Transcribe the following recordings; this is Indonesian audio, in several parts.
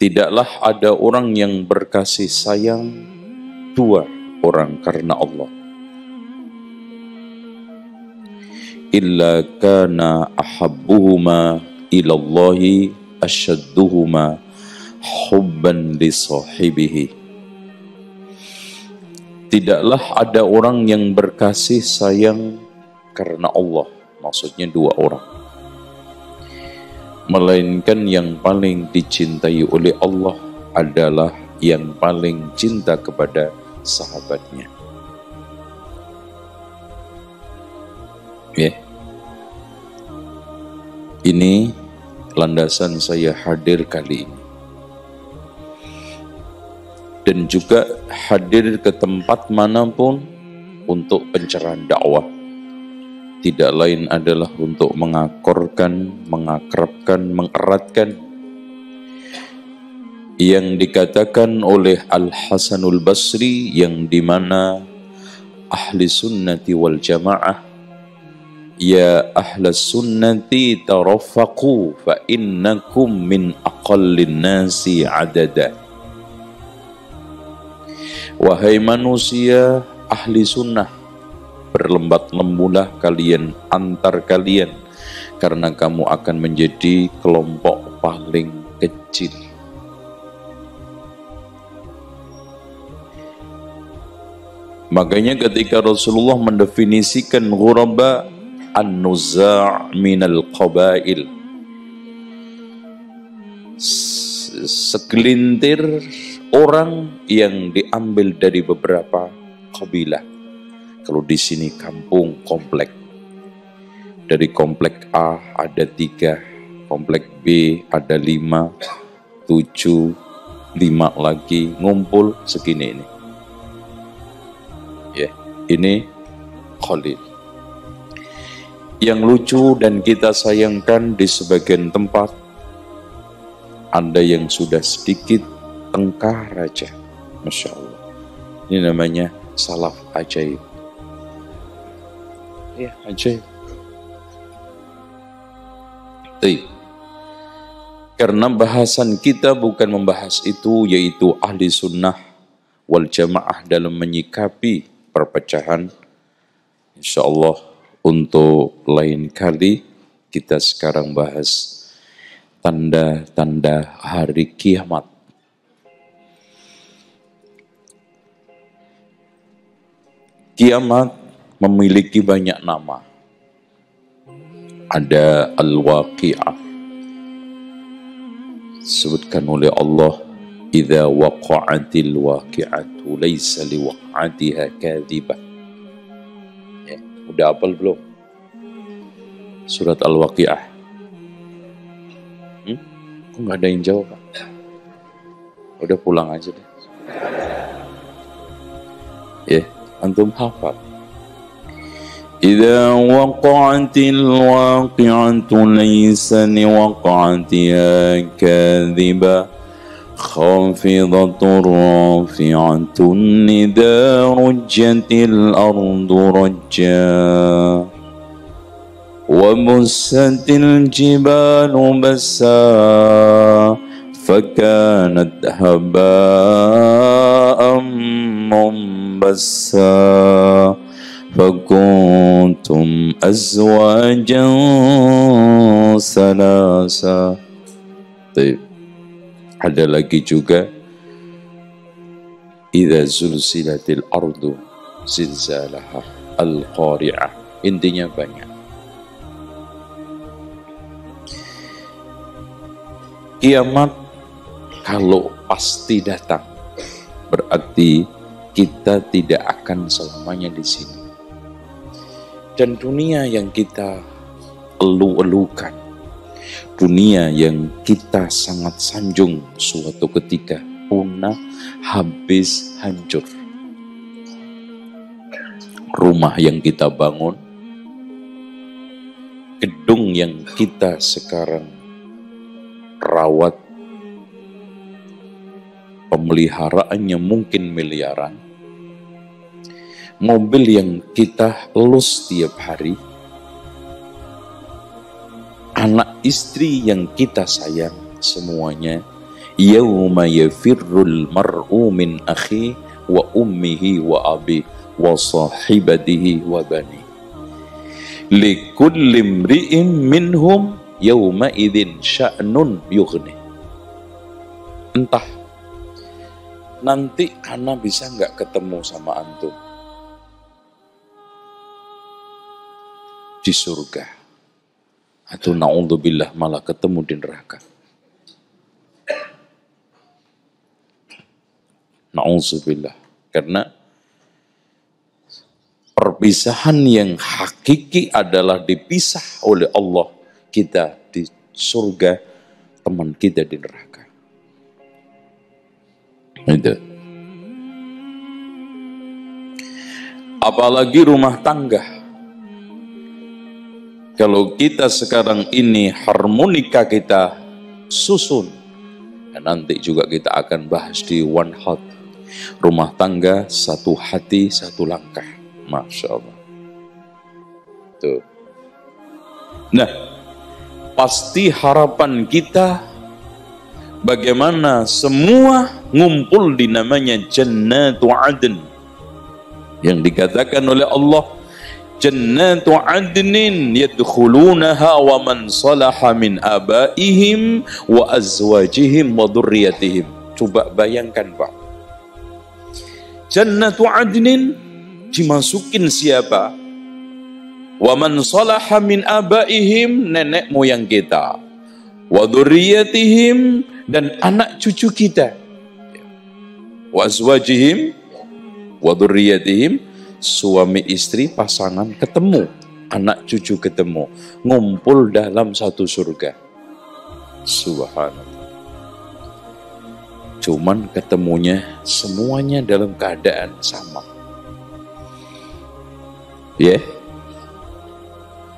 Tidaklah ada orang yang berkasih sayang dua orang karena Allah. Illa kana ahabbuhuma ilallahi asyadduhuma hubban li sahibihi. Tidaklah ada orang yang berkasih sayang karena Allah, maksudnya dua orang, melainkan yang paling dicintai oleh Allah adalah yang paling cinta kepada sahabatnya. Ya. Ini landasan saya hadir kali ini. Dan juga hadir ke tempat manapun untuk pencerahan dakwah. Tidak lain adalah untuk mengakorkan, mengakrabkan, mengeratkan yang dikatakan oleh Al-Hasanul Basri, yang dimana ahli sunnati wal jamaah, ya ahlas sunnati tarafaqu fa innakum min aqallin nasi adada. Wahai manusia ahli sunnah, berlembat-lembulah kalian antar kalian, karena kamu akan menjadi kelompok paling kecil. Makanya ketika Rasulullah mendefinisikan ghuraba, an-nuza' minal qabail, segelintir orang yang diambil dari beberapa kabilah. Kalau di sini kampung, komplek. Dari komplek A ada 3, komplek B ada 5, 7, 5 lagi, ngumpul segini ini. Ya, ini Khalil. Yang lucu dan kita sayangkan, di sebagian tempat ada yang sudah sedikit tengkar aja, Masya Allah. Ini namanya salaf ajaib. Ya, ajaib. Karena bahasan kita bukan membahas itu, yaitu ahli sunnah wal jamaah dalam menyikapi perpecahan. Insya Allah untuk lain kali kita sekarang bahas tanda-tanda hari kiamat. Kiamat memiliki banyak nama. Ada al-waqi'ah, disebutkan oleh Allah, idza waqa'atil waqi'atu laisa liwaq'atiha kadhibah. Ya, udah hafal belum surat al-waqi'ah? Kok nggak ada yang jawab, Pak? Udah pulang aja deh. Ya, antum hafal. Idza waqa'atil waqi'atu laysa liwaqa'atiha kadhibah khafidatur rafi'atun idza rujjatil ardu rajja wa bussatil jibalu bassa fakanat haba'an munbassa fakuntum azwajan salasa. Ada lagi juga, idza zulzilatil ardu zilzalaha al-qari'ah. Intinya banyak. Kiamat kalau pasti datang, berarti kita tidak akan selamanya di sini. Dan dunia yang kita elu-elukan, dunia yang kita sangat sanjung, suatu ketika punah, habis, hancur. Rumah yang kita bangun, gedung yang kita sekarang rawat, pemeliharaannya mungkin miliaran, mobil yang kita elus tiap hari, anak istri yang kita sayang, semuanya Yauma yafirrul mar'u min akhi wa ummihi wa abi wa sahibatihi wa bani. Likulli imri'in minhum yauma idzin sya'nun yughni. Entah nanti ana bisa nggak ketemu sama antum di surga, atau na'udzubillah malah ketemu di neraka. Na'udzubillah. Karena perpisahan yang hakiki adalah dipisah oleh Allah, kita di surga, teman kita di neraka. Itu. Apalagi rumah tangga. Kalau kita sekarang ini harmonika kita susun, dan nanti juga kita akan bahas di One Heart. Rumah tangga, satu hati, satu langkah. Masya Allah. Tuh. Nah, pasti harapan kita bagaimana semua ngumpul di namanya Jannatu Adn. Yang dikatakan oleh Allah, Jannatu Adnin yadkhulunaha wa man salaha min abaihim wa azwajihim wa dhurriyyatihim. Coba bayangkan, Pak. Jannatu Adnin dimasukin siapa? Wa man salaha min abaihim, nenek moyang kita. Wa dhurriyyatihim, dan anak cucu kita. Wa azwajihim wa dhurriyyatihim, suami istri pasangan ketemu, anak cucu ketemu, ngumpul dalam satu surga. Subhanallah. Cuman ketemunya semuanya dalam keadaan sama. Ya.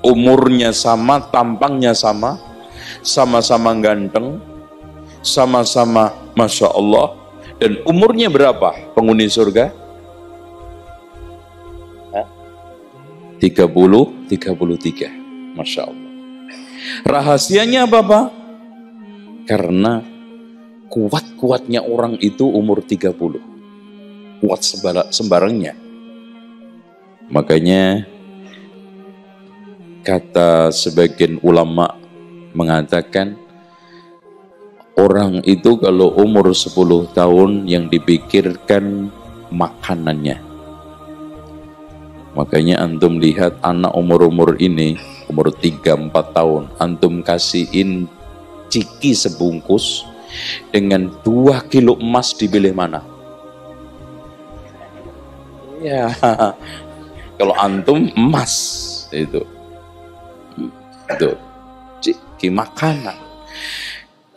Umurnya sama, tampangnya sama, sama-sama ganteng, sama-sama Masya Allah. Dan umurnya berapa penghuni surga? 30, 33. Masya Allah. Rahasianya apa, Pak? Karena kuat-kuatnya orang itu umur 30. Kuat sembarangnya. Makanya kata sebagian ulama mengatakan, orang itu kalau umur 10 tahun yang dipikirkan makanannya. Makanya antum lihat anak umur-umur ini, umur 3-4 tahun, antum kasihin ciki sebungkus dengan 2 kilo emas, dipilih mana? Ya, kalau antum emas itu ciki makanan.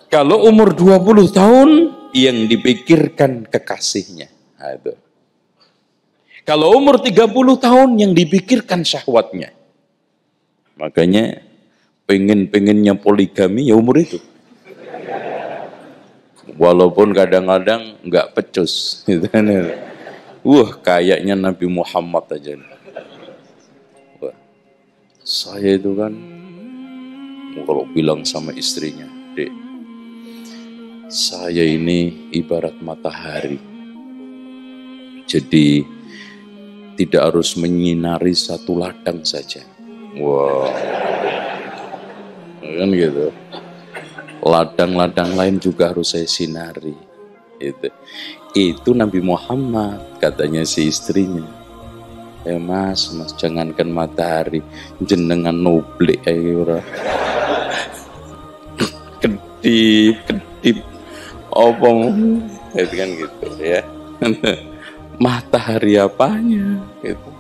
Kalau umur 20 tahun yang dipikirkan kekasihnya. Nah, itu. Kalau umur 30 tahun yang dipikirkan syahwatnya. Makanya pengen-pengennya poligami ya umur itu. Walaupun kadang-kadang nggak pecus. Kayaknya Nabi Muhammad aja. Wah, saya itu kan kalau bilang sama istrinya, Dek, saya ini ibarat matahari. Jadi tidak harus menyinari satu ladang saja. Wow. Kan gitu. Ladang-ladang lain juga harus saya sinari. Itu Nabi Muhammad, katanya si istrinya. Mas, jangankan matahari, jenengan nublik aja. Kedip, opong, itu kan gitu ya. Matahari apanya gitu.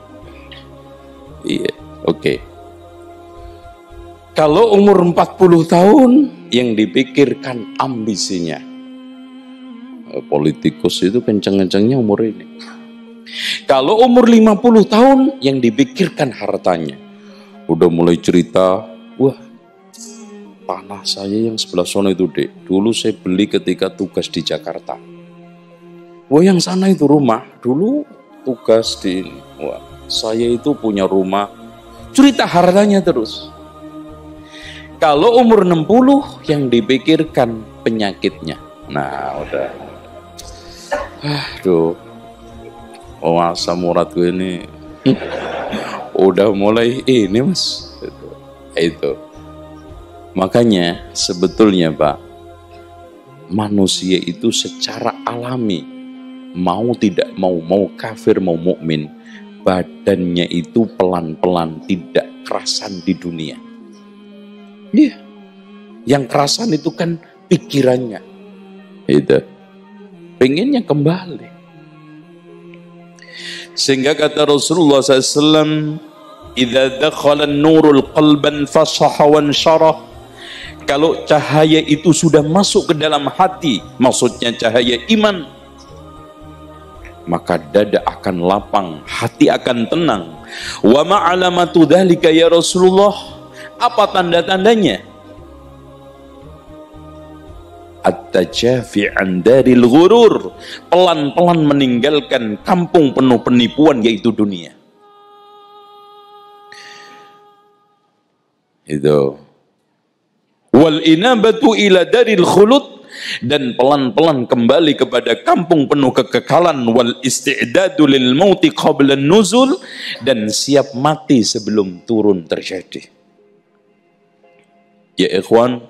Iya, oke. Kalau umur 40 tahun yang dipikirkan ambisinya. Politikus itu kenceng-kencengnya umur ini. Kalau umur 50 tahun yang dipikirkan hartanya. Udah mulai cerita, wah, tanah saya yang sebelah sana itu, Dek, dulu saya beli ketika tugas di Jakarta. Wah, yang sana itu rumah, dulu tugas di ini. Wah, saya itu punya rumah. Cerita hartanya terus. Kalau umur 60 yang dipikirkan penyakitnya. Nah, udah. Aduh. Oh, asam uratku ini udah mulai ini, Mas. Itu. Makanya sebetulnya, Pak, manusia itu secara alami, mau tidak mau kafir mau mukmin, badannya itu pelan-pelan tidak kerasan di dunia. Iya. Yang kerasan itu kan pikirannya. Itu. Pengennya kembali. Sehingga kata Rasulullah SAW, "Idza dakhala an-nurul qalban fasaha wan syarah." Kalau cahaya itu sudah masuk ke dalam hati, maksudnya cahaya iman, maka dada akan lapang, hati akan tenang. Wa ma'alamatu dzalika ya Rasulullah? Apa tanda-tandanya? At-tajafi 'an daril ghurur, pelan-pelan meninggalkan kampung penuh penipuan yaitu dunia. Itu. Wal inabatu ila daril khulud, dan pelan-pelan kembali kepada kampung penuh kekekalan. Wal isti'dadu lil mauti qabla nuzul, dan siap mati sebelum turun terjadi. Ya ikhwan,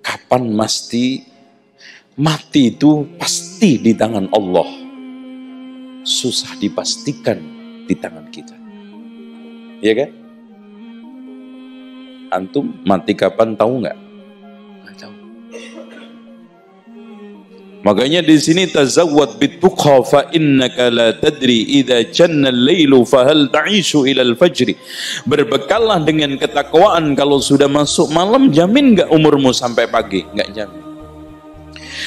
kapan mati itu pasti di tangan Allah. Susah dipastikan di tangan kita. Ya kan? Antum mati kapan tahu nggak? Nggak tahu. Makanya di sini tazawwad bituqa fa innaka la tadri idza janna al-lailu fa hal ta'ishu ila al-fajr. Berbekallah dengan ketakwaan, kalau sudah masuk malam jamin nggak umurmu sampai pagi? Nggak jamin.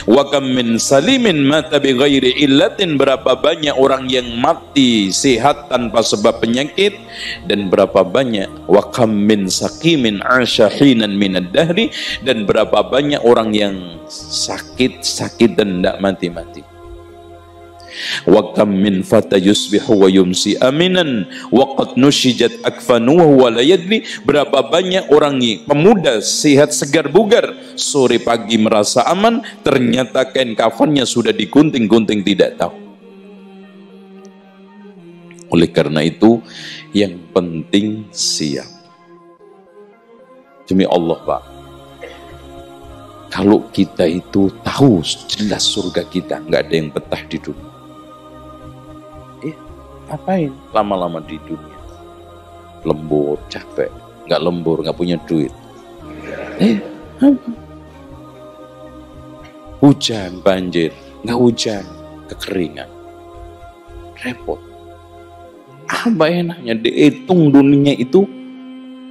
Wa kam min salimin mata bi ghairi illatin, berapa banyak orang yang mati sehat tanpa sebab penyakit, dan berapa banyak wa kam min saqimin asha hinan minad dahri, dan berapa banyak orang yang sakit dan tidak mati-mati. Wa kam min fata yusbihu wa yumsi aminan wa qad nushijat akfanuhu wa la yadri, berapa banyak orang pemuda sehat segar bugar, sore pagi merasa aman, ternyata kain kafannya sudah digunting-gunting tidak tahu. Oleh karena itu yang penting siap. Demi Allah, Pak, kalau kita itu tahu jelas surga kita, nggak ada yang betah di dunia. Ngapain lama-lama di dunia? Lembur, capek. Nggak lembur, nggak punya duit. Hujan, banjir. Nggak hujan, kekeringan. Repot. Apa enaknya? Dihitung dunia itu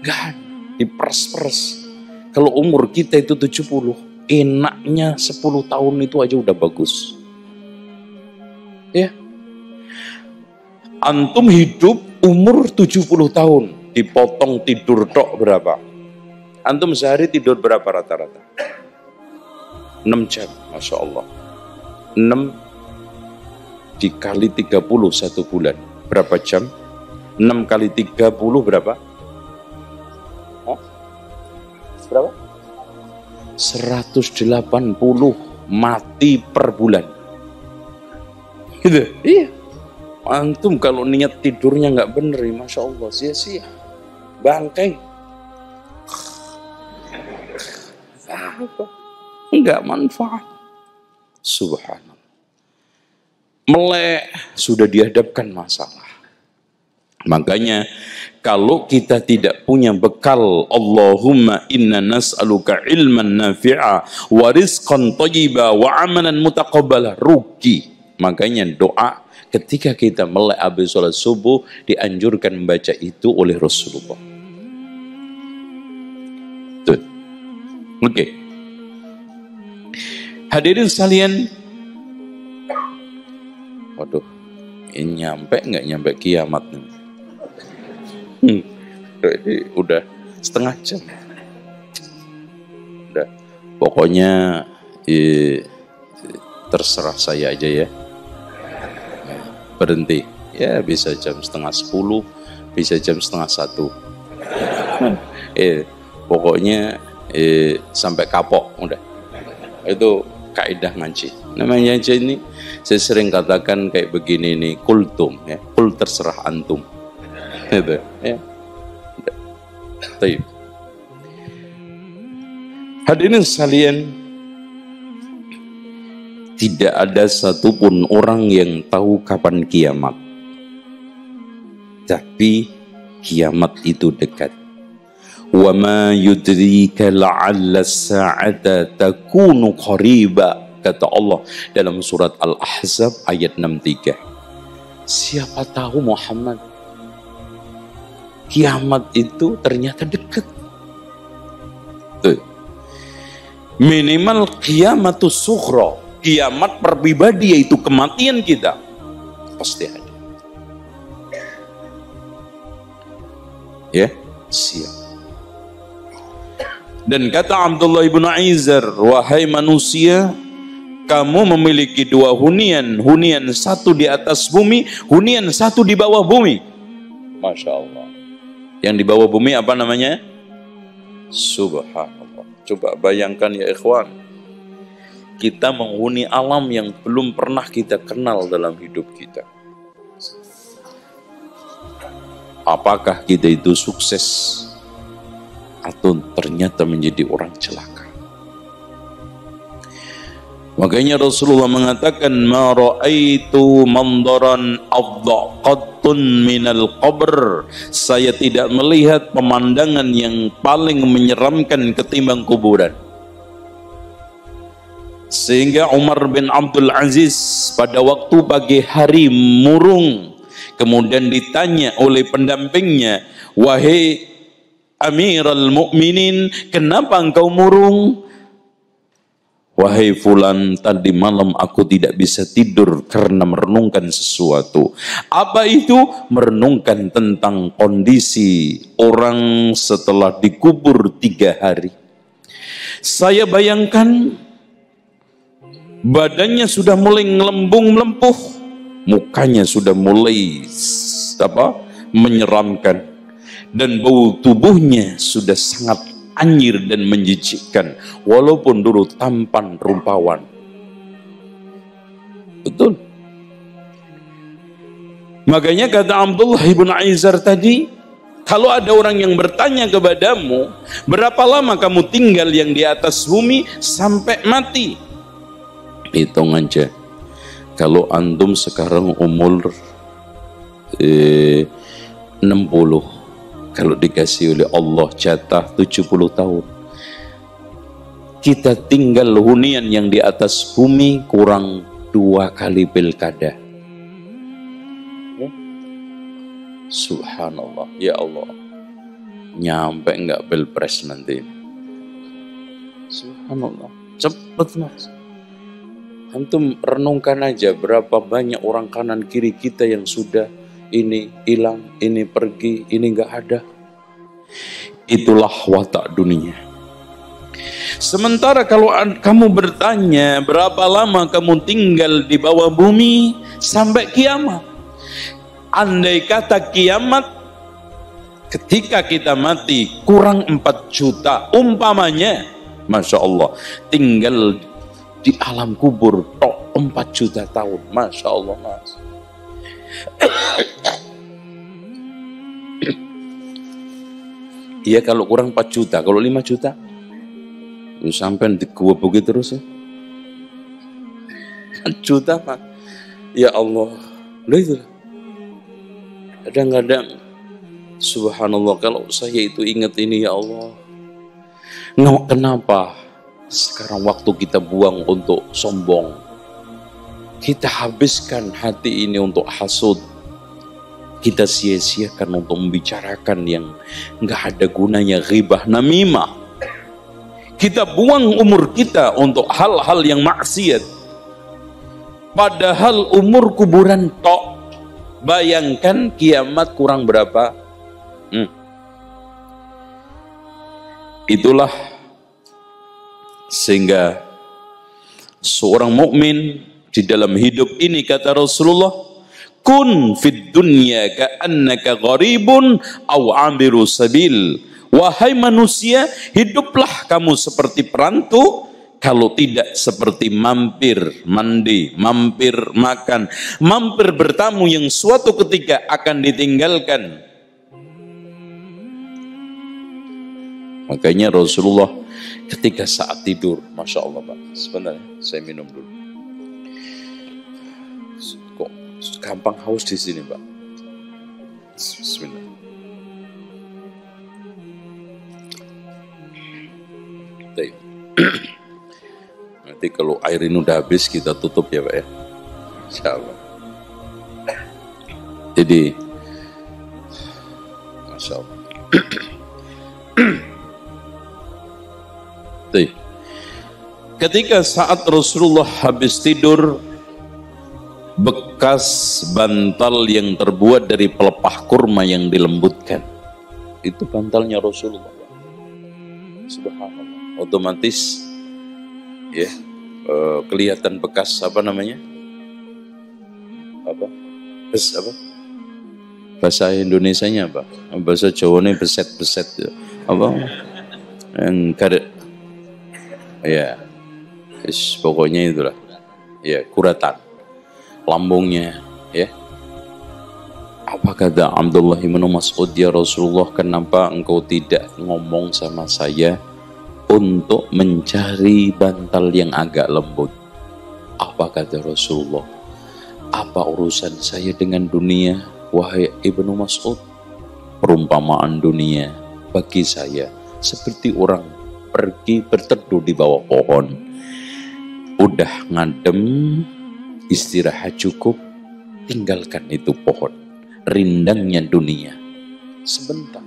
nggak diperes-peres. Kalau umur kita itu 70, enaknya 10 tahun itu aja udah bagus. Ya. Antum hidup umur 70 tahun, dipotong tidur tok berapa? Antum sehari tidur berapa rata-rata? 6 jam, Masya Allah. 6 dikali 30 1 bulan. Berapa jam? 6 kali 30 berapa? Hah? Berapa? 180 mati per bulan. Gitu? Iya. Antum kalau niat tidurnya nggak bener, Masya Allah, sia-sia, bangkai, nggak manfaat. Subhanallah. Melek sudah dihadapkan masalah. Makanya kalau kita tidak punya bekal, Allahumma inna nas'aluka ilman nafi'a wa rizqan thayyiba wa amalan mutaqabbala, rugi. Makanya doa ketika kita melek habis sholat subuh dianjurkan membaca itu oleh Rasulullah. Tuh. Oke. Hadirin sekalian, waduh, ini nyampe nggak nyampe kiamat nih? Udah setengah jam. Udah, pokoknya terserah saya aja ya. Berhenti ya, bisa jam 9:30, bisa jam 9:30. Pokoknya sampai kapok udah. Itu kaidah ngaji. Namanya aja ini, saya sering katakan kayak begini nih, kultum ya, kul terserah antum. Gitu ya. Baik. Hadirin sekalian, tidak ada satupun orang yang tahu kapan kiamat. Tapi kiamat itu dekat. Wa ma yudrika la'alla as-sa'ata takunu qariba, kata Allah dalam surat Al-Ahzab ayat 63. Siapa tahu Muhammad, kiamat itu ternyata dekat. Tuh. Minimal kiamatus sughra, kiamat pribadi, yaitu kematian kita, pasti ada. Ya, siap. Dan kata Abdullah ibn Aizar, wahai manusia, kamu memiliki dua hunian, hunian satu di atas bumi, hunian satu di bawah bumi. Masya Allah. Yang di bawah bumi apa namanya? Subhanallah. Coba bayangkan ya ikhwan, kita menghuni alam yang belum pernah kita kenal dalam hidup kita. Apakah kita itu sukses atau ternyata menjadi orang celaka? Makanya Rasulullah mengatakan, ma ra'aitu mandaran afdaqattun minal qabr. Saya tidak melihat pemandangan yang paling menyeramkan ketimbang kuburan. Sehingga Umar bin Abdul Aziz pada waktu pagi hari murung, kemudian ditanya oleh pendampingnya, wahai Amirul Mukminin, kenapa engkau murung? Wahai fulan, tadi malam aku tidak bisa tidur karena merenungkan sesuatu. Apa itu? Merenungkan tentang kondisi orang setelah dikubur 3 hari. Saya bayangkan badannya sudah mulai ngelembung melempuh, mukanya sudah mulai menyeramkan, dan bau tubuhnya sudah sangat anyir dan menjijikkan, walaupun dulu tampan rupawan. Betul. Makanya kata Abdullah ibn Aizar tadi, kalau ada orang yang bertanya kepadamu, berapa lama kamu tinggal yang di atas bumi sampai mati? Hitung aja. Kalau antum sekarang umur 60, kalau dikasih oleh Allah jatah 70 tahun, kita tinggal hunian yang di atas bumi kurang 2 kali pilkada. Subhanallah, ya Allah, nyampe enggak pilpres nanti? Subhanallah, cepet mas. Antum renungkan aja berapa banyak orang kanan kiri kita yang sudah ini hilang, ini pergi, ini enggak ada. Itulah watak dunia. Sementara kalau kamu bertanya berapa lama kamu tinggal di bawah bumi sampai kiamat, andai kata kiamat ketika kita mati kurang 4 juta umpamanya, Masya Allah, tinggal di alam kubur tok 4 juta tahun, Masya Allah mas. Iya, kalau kurang 4 juta, kalau 5 juta sampai di gua begitu terus ya. 4 juta pak, ya Allah. Udah itu kadang-kadang subhanallah, kalau saya itu ingat ini, ya Allah, kenapa sekarang waktu kita buang untuk sombong, kita habiskan hati ini untuk hasud, kita sia-siakan untuk membicarakan yang nggak ada gunanya, ghibah, namimah. Kita buang umur kita untuk hal-hal yang maksiat, padahal umur kuburan tok. Bayangkan kiamat kurang berapa? Itulah sehingga seorang mukmin di dalam hidup ini, kata Rasulullah, kun fid dunya ka'annaka gharibun aw 'abiru sabil. Wahai manusia, hiduplah kamu seperti perantau, Kalau tidak seperti mampir mandi, mampir makan, mampir bertamu yang suatu ketika akan ditinggalkan. Makanya Rasulullah ketika saat tidur, Masya Allah Pak, sebentar saya minum dulu. Kok gampang haus di sini Pak? Bismillah. Nanti kalau air ini udah habis kita tutup ya Pak ya. Insya Allah. Jadi, Masya Allah. Ketika saat Rasulullah habis tidur, bekas bantal yang terbuat dari pelepah kurma yang dilembutkan, itu bantalnya Rasulullah. Subhanallah. Otomatis ya kelihatan bekas apa namanya? Apa? Bahasa Indonesianya apa? Bahasa Jawanya beset-beset apa? Yang karet. Ya. Pokoknya itulah. Ya, kuratan lambungnya, ya. Apa kata Abdullah bin Mas'ud, ya Rasulullah, kenapa engkau tidak ngomong sama saya untuk mencari bantal yang agak lembut? Apa kata Rasulullah? Apa urusan saya dengan dunia, wahai Ibnu Mas'ud? Perumpamaan dunia bagi saya seperti orang pergi berteduh di bawah pohon. Udah ngadem, istirahat cukup, tinggalkan itu pohon. Rindangnya dunia sebentar.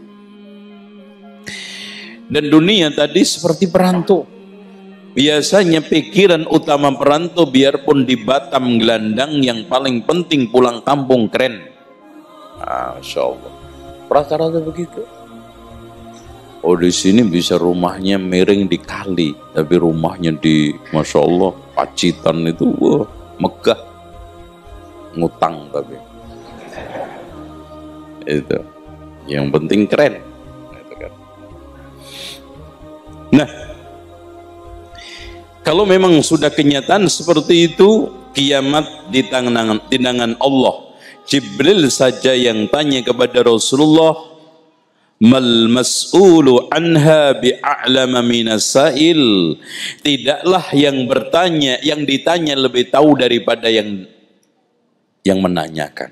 Dan dunia tadi seperti perantau. Biasanya pikiran utama perantau, biarpun di Batam gelandang, yang paling penting pulang kampung keren. Masya Allah. Rata-rata begitu. Oh, di sini bisa rumahnya miring di kali, tapi rumahnya di, Masya Allah, Pacitan itu, wah, megah. Ngutang tapi. Itu. Yang penting keren. Itu kan. Nah, kalau memang sudah kenyataan seperti itu, kiamat di tangan Allah. Jibril saja yang tanya kepada Rasulullah, mal mas'ulu anha bi'a'lama minas sa'il. Tidaklah yang bertanya, yang ditanya lebih tahu daripada yang menanyakan.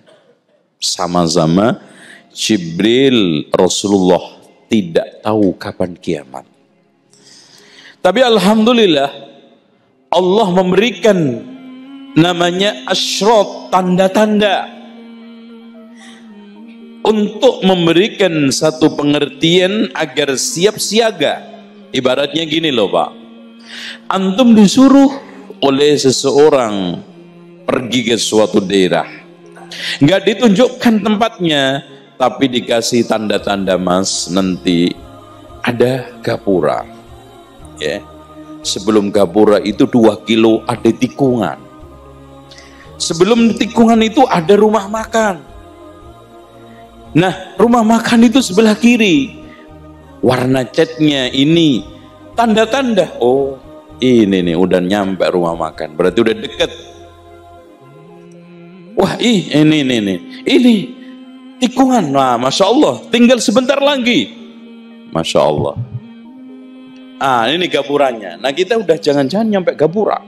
Sama-sama Jibril, Rasulullah tidak tahu kapan kiamat. Tapi alhamdulillah Allah memberikan namanya asyrat, tanda-tanda, untuk memberikan satu pengertian agar siap siaga. Ibaratnya gini loh Pak, antum disuruh oleh seseorang pergi ke suatu daerah, nggak ditunjukkan tempatnya, tapi dikasih tanda-tanda, Mas, nanti ada gapura, ya. Sebelum gapura itu 2 kilo ada tikungan, sebelum tikungan itu ada rumah makan. Nah, rumah makan itu sebelah kiri, warna catnya ini, tanda-tanda. Oh, ini nih udah nyampe rumah makan, berarti udah deket. Wah, ini tikungan. Nah, Masya Allah, tinggal sebentar lagi. Masya Allah. Ini gapuranya. Nah, kita udah jangan-jangan nyampe gapura,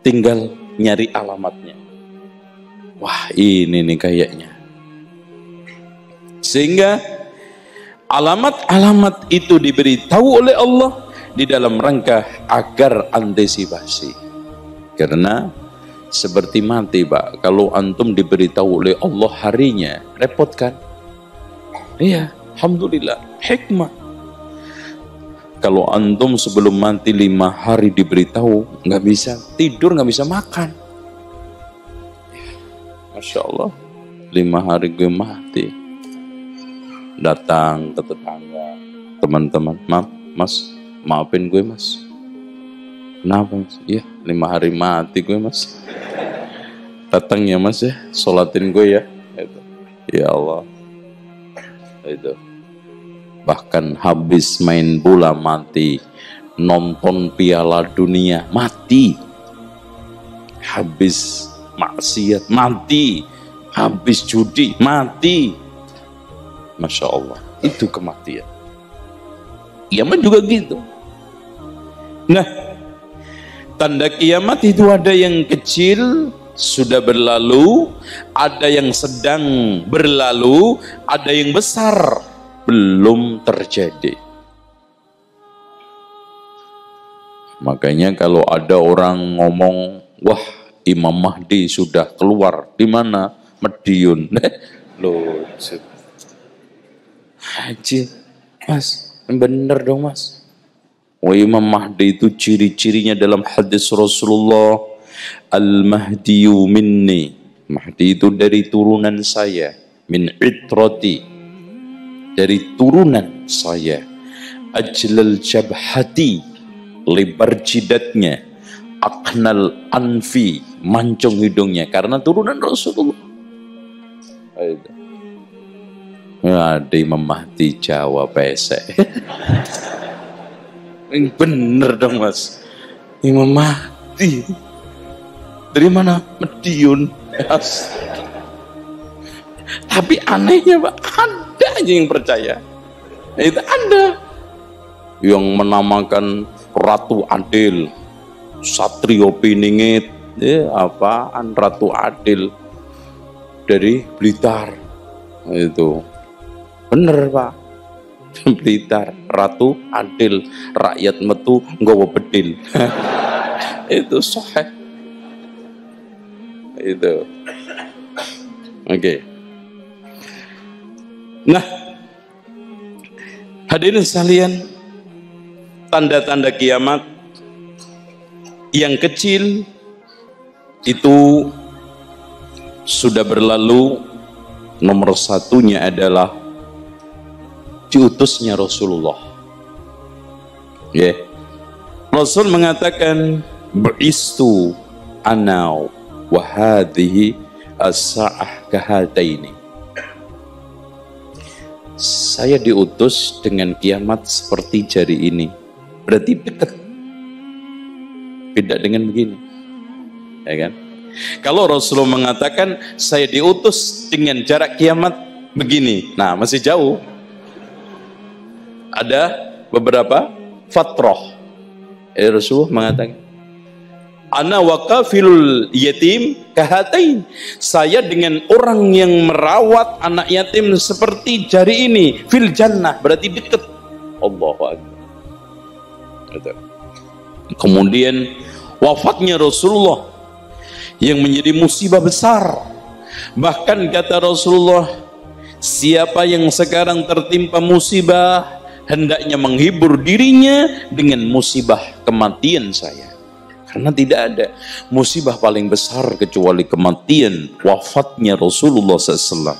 tinggal nyari alamatnya. Wah, ini nih kayaknya. Sehingga alamat-alamat itu diberitahu oleh Allah di dalam rangka agar antisipasi. Karena seperti mati Pak, kalau antum diberitahu oleh Allah harinya, repot kan? Iya, alhamdulillah, hikmah. Kalau antum sebelum mati 5 hari diberitahu, nggak bisa tidur, nggak bisa makan. Masya Allah, 5 hari gue mati. Datang ke tetangga, teman-teman, maaf Mas, maafin gue Mas. Kenapa Mas? Iya, 5 hari mati gue Mas. Datang ya Mas ya, sholatin gue ya. Itu. Ya Allah. Itu. Bahkan habis main bola mati, nonton Piala Dunia, mati. Habis maksiat, mati. Habis judi, mati. Masya Allah, itu kematian. Kiamat juga gitu. Nah, tanda kiamat itu ada yang kecil sudah berlalu, ada yang sedang berlalu, ada yang besar belum terjadi. Makanya kalau ada orang ngomong, wah Imam Mahdi sudah keluar, di mana? Mediun. Loh, haji, Mas, bener dong Mas. Oh, Imam Mahdi itu ciri-cirinya dalam hadis Rasulullah, Al-Mahdiyu minni. Mahdi itu dari turunan saya, min itrati, dari turunan saya. Ajlal jabhati, lebar jidatnya, aknal anfi, mancung hidungnya, karena turunan Rasulullah. Itu. Ada Imam Mahdi Jawa pesek. Bener dong Mas, Imam Mahdi dari mana? Mediun. Yes. Tapi anehnya Pak, ada aja yang percaya. Itu ada yang menamakan Ratu Adil, Satrio Piningit, apaan Ratu Adil dari Blitar. Itu bener Pak, Blitar, Ratu Adil, rakyat metu nggawa bedil. Itu sahih. Itu. Oke. Nah, hadirin sekalian, tanda-tanda kiamat yang kecil itu sudah berlalu. Nomor satunya adalah diutusnya Rasulullah. Rasul mengatakan, "Bu'istu ana wa hadhihi as-sa'ah kahataini." Saya diutus dengan kiamat seperti jari ini. Berarti dekat. Beda dengan begini. Ya kan? Kalau Rasulullah mengatakan saya diutus dengan jarak kiamat begini, nah masih jauh. Ada beberapa fatrah. Rasulullah mengatakan, ana waqafilul yatim kahatain. Saya dengan orang yang merawat anak yatim seperti jari ini, fil jannah, berarti dekat. Allahu akbar. Kemudian wafatnya Rasulullah yang menjadi musibah besar. Bahkan kata Rasulullah, siapa yang sekarang tertimpa musibah, hendaknya menghibur dirinya dengan musibah kematian saya. Karena tidak ada musibah paling besar kecuali kematian, wafatnya Rasulullah SAW.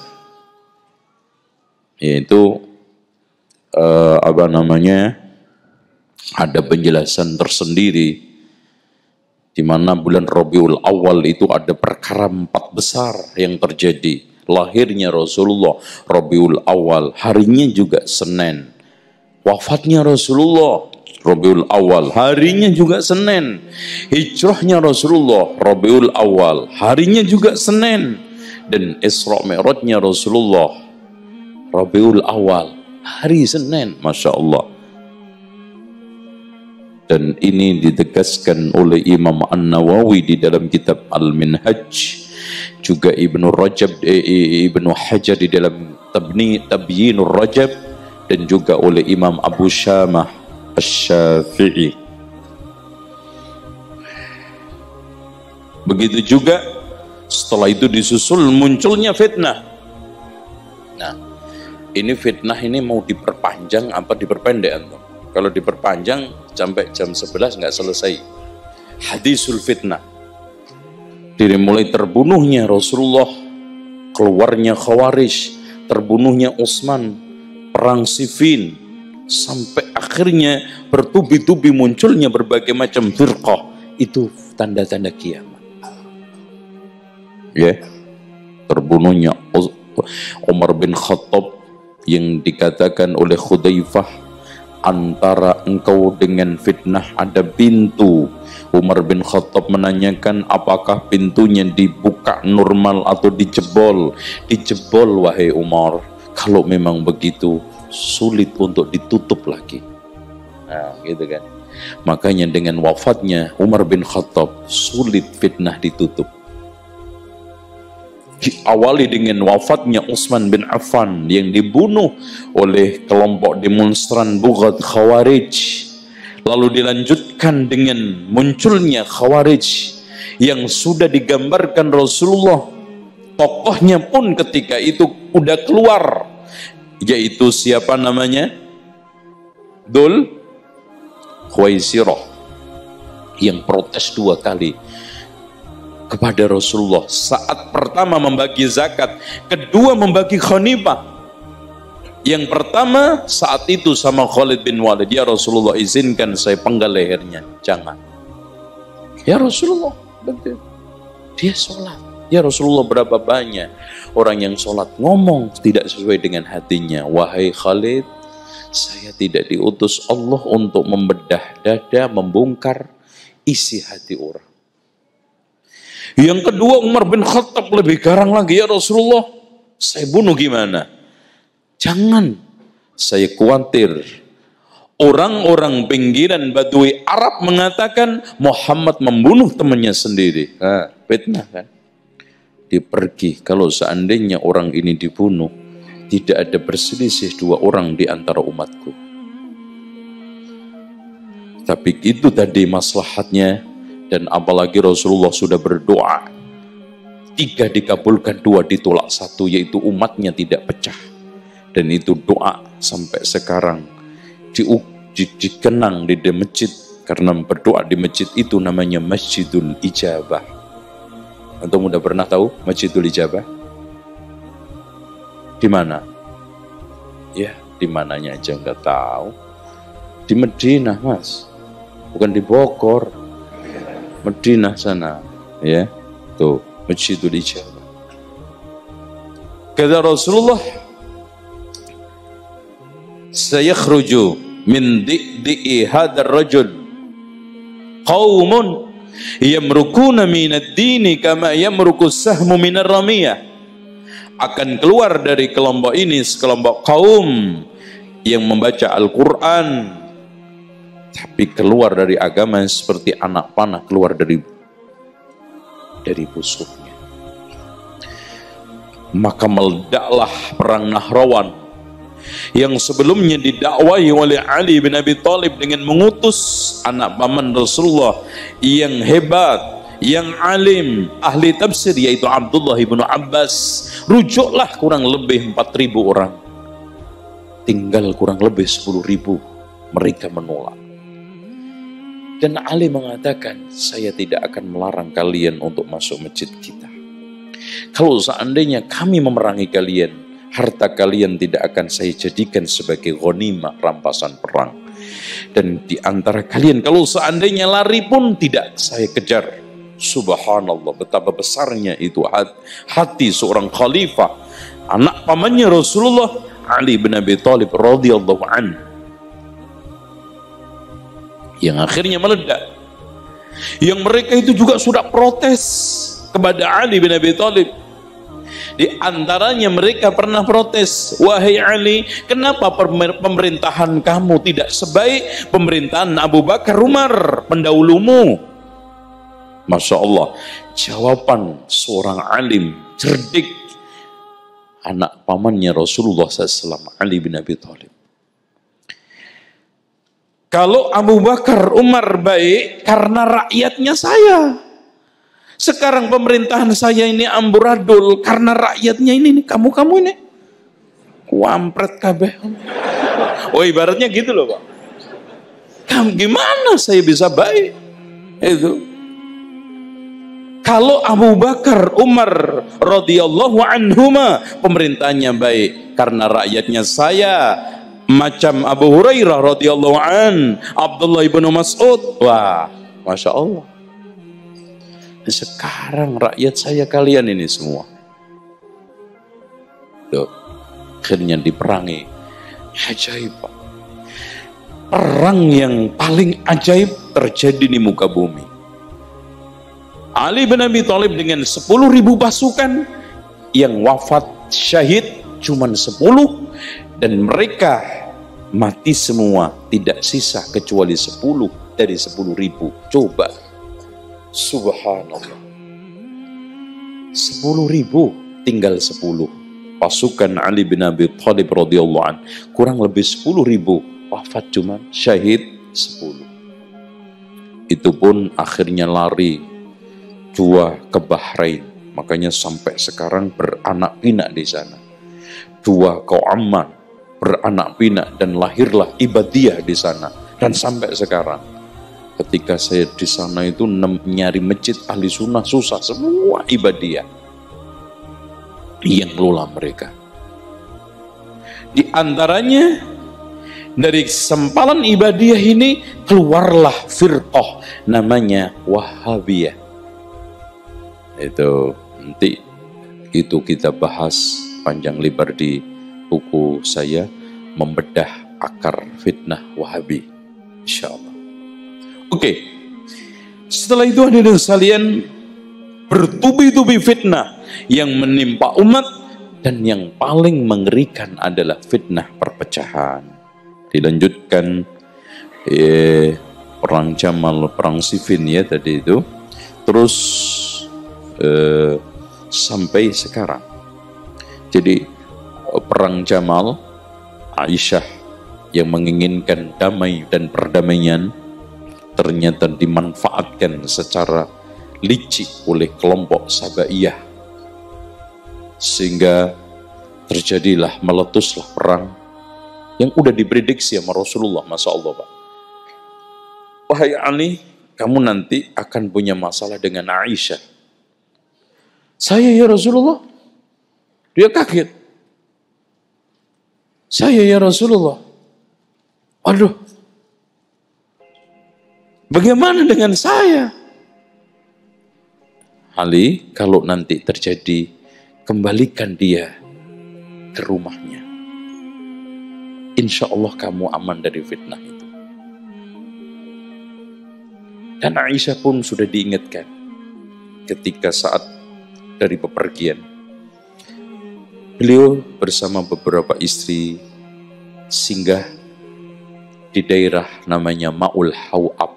Yaitu ada penjelasan tersendiri, di mana bulan Rabiul Awal itu ada perkara 4 besar yang terjadi. Lahirnya Rasulullah Rabiul Awal, harinya juga Senin. Wafatnya Rasulullah Rabiul Awal, harinya juga Senin. Hijrahnya Rasulullah Rabiul Awal, harinya juga Senin. Dan Isra Mi'rajnya Rasulullah Rabiul Awal, hari Senin. Masya Allah. Dan ini ditegaskan oleh Imam An-Nawawi di dalam kitab Al-Minhaj, juga Ibnu Hajar di dalam Tabyinur Rajab, dan juga oleh Imam Abu Syamah Asy-Syafi'i. Begitu juga setelah itu disusul munculnya fitnah. Nah, ini fitnah ini mau diperpanjang apa diperpendek antum? Kalau diperpanjang sampai jam 11 nggak selesai. Hadisul fitnah. Dari mulai terbunuhnya Rasulullah, keluarnya Khawarij, terbunuhnya Utsman, perang Siffin, sampai akhirnya bertubi-tubi munculnya berbagai macam firqah. Itu tanda-tanda kiamat. Terbunuhnya Umar bin Khattab yang dikatakan oleh Khudaifah antara engkau dengan fitnah ada pintu. Umar bin Khattab menanyakan, apakah pintunya dibuka normal atau dijebol? Dijebol wahai Umar. Kalau memang begitu, sulit untuk ditutup lagi. Nah, gitu kan. Makanya dengan wafatnya Umar bin Khattab, sulit fitnah ditutup. Diawali dengan wafatnya Utsman bin Affan yang dibunuh oleh kelompok demonstran Bughat Khawarij. Lalu dilanjutkan dengan munculnya Khawarij yang sudah digambarkan Rasulullah. Tokohnya pun ketika itu udah keluar, yaitu siapa namanya? Dzul Khuwaisirah, yang protes 2 kali kepada Rasulullah. Saat pertama membagi zakat, kedua membagi khanimah. Yang pertama saat itu sama Khalid bin Walid, ya Rasulullah izinkan saya penggal lehernya. Jangan. Ya Rasulullah, betul. Dia sholat. Ya Rasulullah, berapa banyak orang yang sholat ngomong tidak sesuai dengan hatinya. Wahai Khalid, saya tidak diutus Allah untuk membedah dada, membongkar isi hati orang. Yang kedua Umar bin Khattab lebih garang lagi, ya Rasulullah, saya bunuh gimana? Jangan, saya khawatir orang-orang pinggiran Badui Arab mengatakan Muhammad membunuh temannya sendiri. Nah, fitnah kan? Dia pergi, kalau seandainya orang ini dibunuh, tidak ada berselisih 2 orang di antara umatku. Tapi itu tadi maslahatnya. Dan apalagi Rasulullah sudah berdoa, 3 dikabulkan, 2 ditolak 1, yaitu umatnya tidak pecah. Dan itu doa sampai sekarang dikenang di masjid, karena berdoa di masjid itu namanya Masjidul Ijabah. Antum udah pernah tahu Masjidul Ijabah? Di mana? Ya, di mananya aja nggak tahu. Di Madinah, Mas, bukan di Bogor. Madinah sana, ya, tuh Masjidul Ijabah. Kata Rasulullah, sayakhruju min di'i hadar rajul qaumun yamrukuna minad dini kama yamruku sahmu minar ramiyah. Akan keluar dari kelompok ini sekelompok kaum yang membaca Al-Quran tapi keluar dari agama seperti anak panah keluar dari busuknya. Maka meledaklah perang Nahrawan yang sebelumnya didakwai oleh Ali bin Abi Thalib dengan mengutus anak paman Rasulullah yang hebat, yang alim, ahli tafsir, yaitu Abdullah bin Abbas. Rujuklah kurang lebih 4.000 orang, tinggal kurang lebih 10.000 mereka menolak. Dan Ali mengatakan, saya tidak akan melarang kalian untuk masuk masjid kita. Kalau seandainya kami memerangi kalian, harta kalian tidak akan saya jadikan sebagai ghanimah, rampasan perang. Dan di antara kalian, kalau seandainya lari pun tidak saya kejar. Subhanallah, betapa besarnya itu hati seorang khalifah, anak pamannya Rasulullah, Ali bin Abi Thalib radhiyallahu anhu, yang akhirnya meledak. Yang mereka itu juga sudah protes kepada Ali bin Abi Thalib. Di antaranya mereka pernah protes, wahai Ali, kenapa pemerintahan kamu tidak sebaik pemerintahan Abu Bakar Umar pendahulumu? Masya Allah, jawaban seorang alim cerdik, anak pamannya Rasulullah SAW, Ali bin Abi Thalib. Kalau Abu Bakar Umar baik karena rakyatnya saya. Sekarang pemerintahan saya ini amburadul karena rakyatnya ini, kamu ini. Wampret kabeh. Oh, ibaratnya gitu loh, Pak. Gimana saya bisa baik? Itu. Kalau Abu Bakar Umar radhiyallahu anhuma pemerintahnya baik karena rakyatnya saya, macam Abu Hurairah radhiyallahu an, Abdullah ibn Mas'ud, wah, Masya Allah. Sekarang rakyat saya kalian ini semua. Tuh, akhirnya diperangi. Ajaib, Pak. perang yang paling ajaib terjadi di muka bumi. Ali bin Abi Thalib dengan 10.000 pasukan, yang wafat syahid cuma 10, dan mereka mati semua, tidak sisa kecuali 10 dari 10.000. Coba, subhanallah, 10.000 tinggal 10. Pasukan Ali bin Abi Thalib radhiyallahu an kurang lebih 10.000, wafat cuma syahid 10. Itu pun akhirnya lari dua ke Bahrain, makanya sampai sekarang beranak pinak di sana. Dua ke Oman, beranak pinak, dan lahirlah Ibadiyah di sana. Dan sampai sekarang, ketika saya di sana itu nyari masjid ahli sunnah susah, semua Ibadiyah yang lola mereka. Di antaranya dari sempalan Ibadiyah ini keluarlah firqah namanya Wahabiyah. Itu nanti itu kita bahas panjang lebar di buku saya, Membedah Akar Fitnah Wahabi, insyaallah. Oke. Setelah itu hadirin sekalian, bertubi-tubi fitnah yang menimpa umat, dan yang paling mengerikan adalah fitnah perpecahan. Dilanjutkan perang Jamal, perang Siffin ya tadi itu, terus sampai sekarang. Jadi perang Jamal, Aisyah yang menginginkan damai dan perdamaian ternyata dimanfaatkan secara licik oleh kelompok Sabaiyah, sehingga terjadilah, meletuslah perang yang udah diprediksi sama Rasulullah. Masya Allah, Pak, wahai Ali, kamu nanti akan punya masalah dengan Aisyah. Saya ya Rasulullah? Dia kaget. Saya ya Rasulullah? Waduh, bagaimana dengan saya? Ali, kalau nanti terjadi, kembalikan dia ke rumahnya. Insya Allah kamu aman dari fitnah itu. Dan Aisyah pun sudah diingatkan ketika saat dari bepergian. Beliau bersama beberapa istri singgah di daerah namanya Ma'ul Hawab.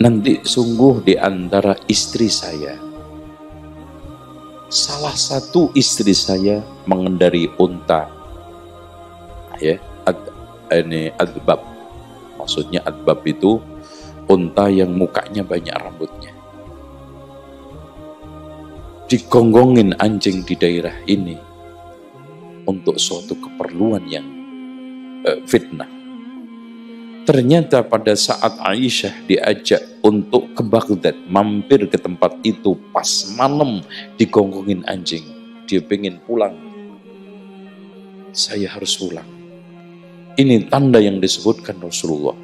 Nanti sungguh di antara istri saya, salah satu istri saya mengendari unta, ya, adbab. Maksudnya adbab itu unta yang mukanya banyak rambutnya. Digonggongin anjing di daerah ini untuk suatu keperluan yang fitnah. Ternyata pada saat Aisyah diajak untuk ke Baghdad, mampir ke tempat itu pas malam, digonggongin anjing. Dia pengen pulang. Saya harus pulang. Ini tanda yang disebutkan Rasulullah.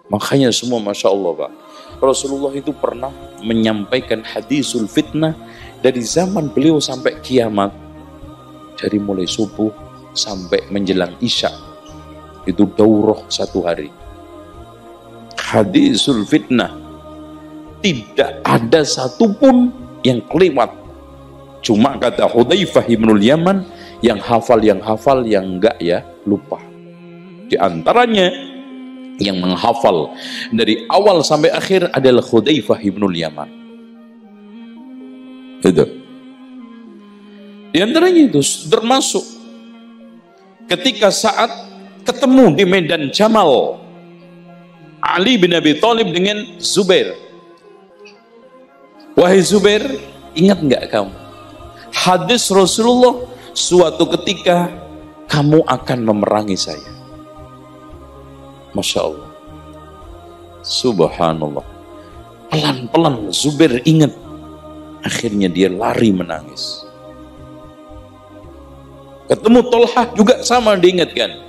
Makanya semua Masya Allah, Pak, Rasulullah itu pernah menyampaikan hadisul fitnah dari zaman beliau sampai kiamat. Dari mulai subuh sampai menjelang isya. Itu daurah 1 hari. Hadisul fitnah. Tidak ada satupun yang kelewat. Cuma kata Hudzaifah ibnul Yaman, yang hafal, yang enggak ya lupa. Di antaranya yang menghafal dari awal sampai akhir adalah Hudzaifah ibnul Yaman. Itu. Di antaranya itu termasuk ketika saat ketemu di medan Jamal Ali bin Abi Thalib dengan Zubair. Wahai Zubair, ingat enggak kamu hadis Rasulullah, suatu ketika kamu akan memerangi saya. Masya Allah, subhanallah. Pelan-pelan Zubair ingat, akhirnya dia lari menangis. Ketemu Tolhah juga sama diingatkan.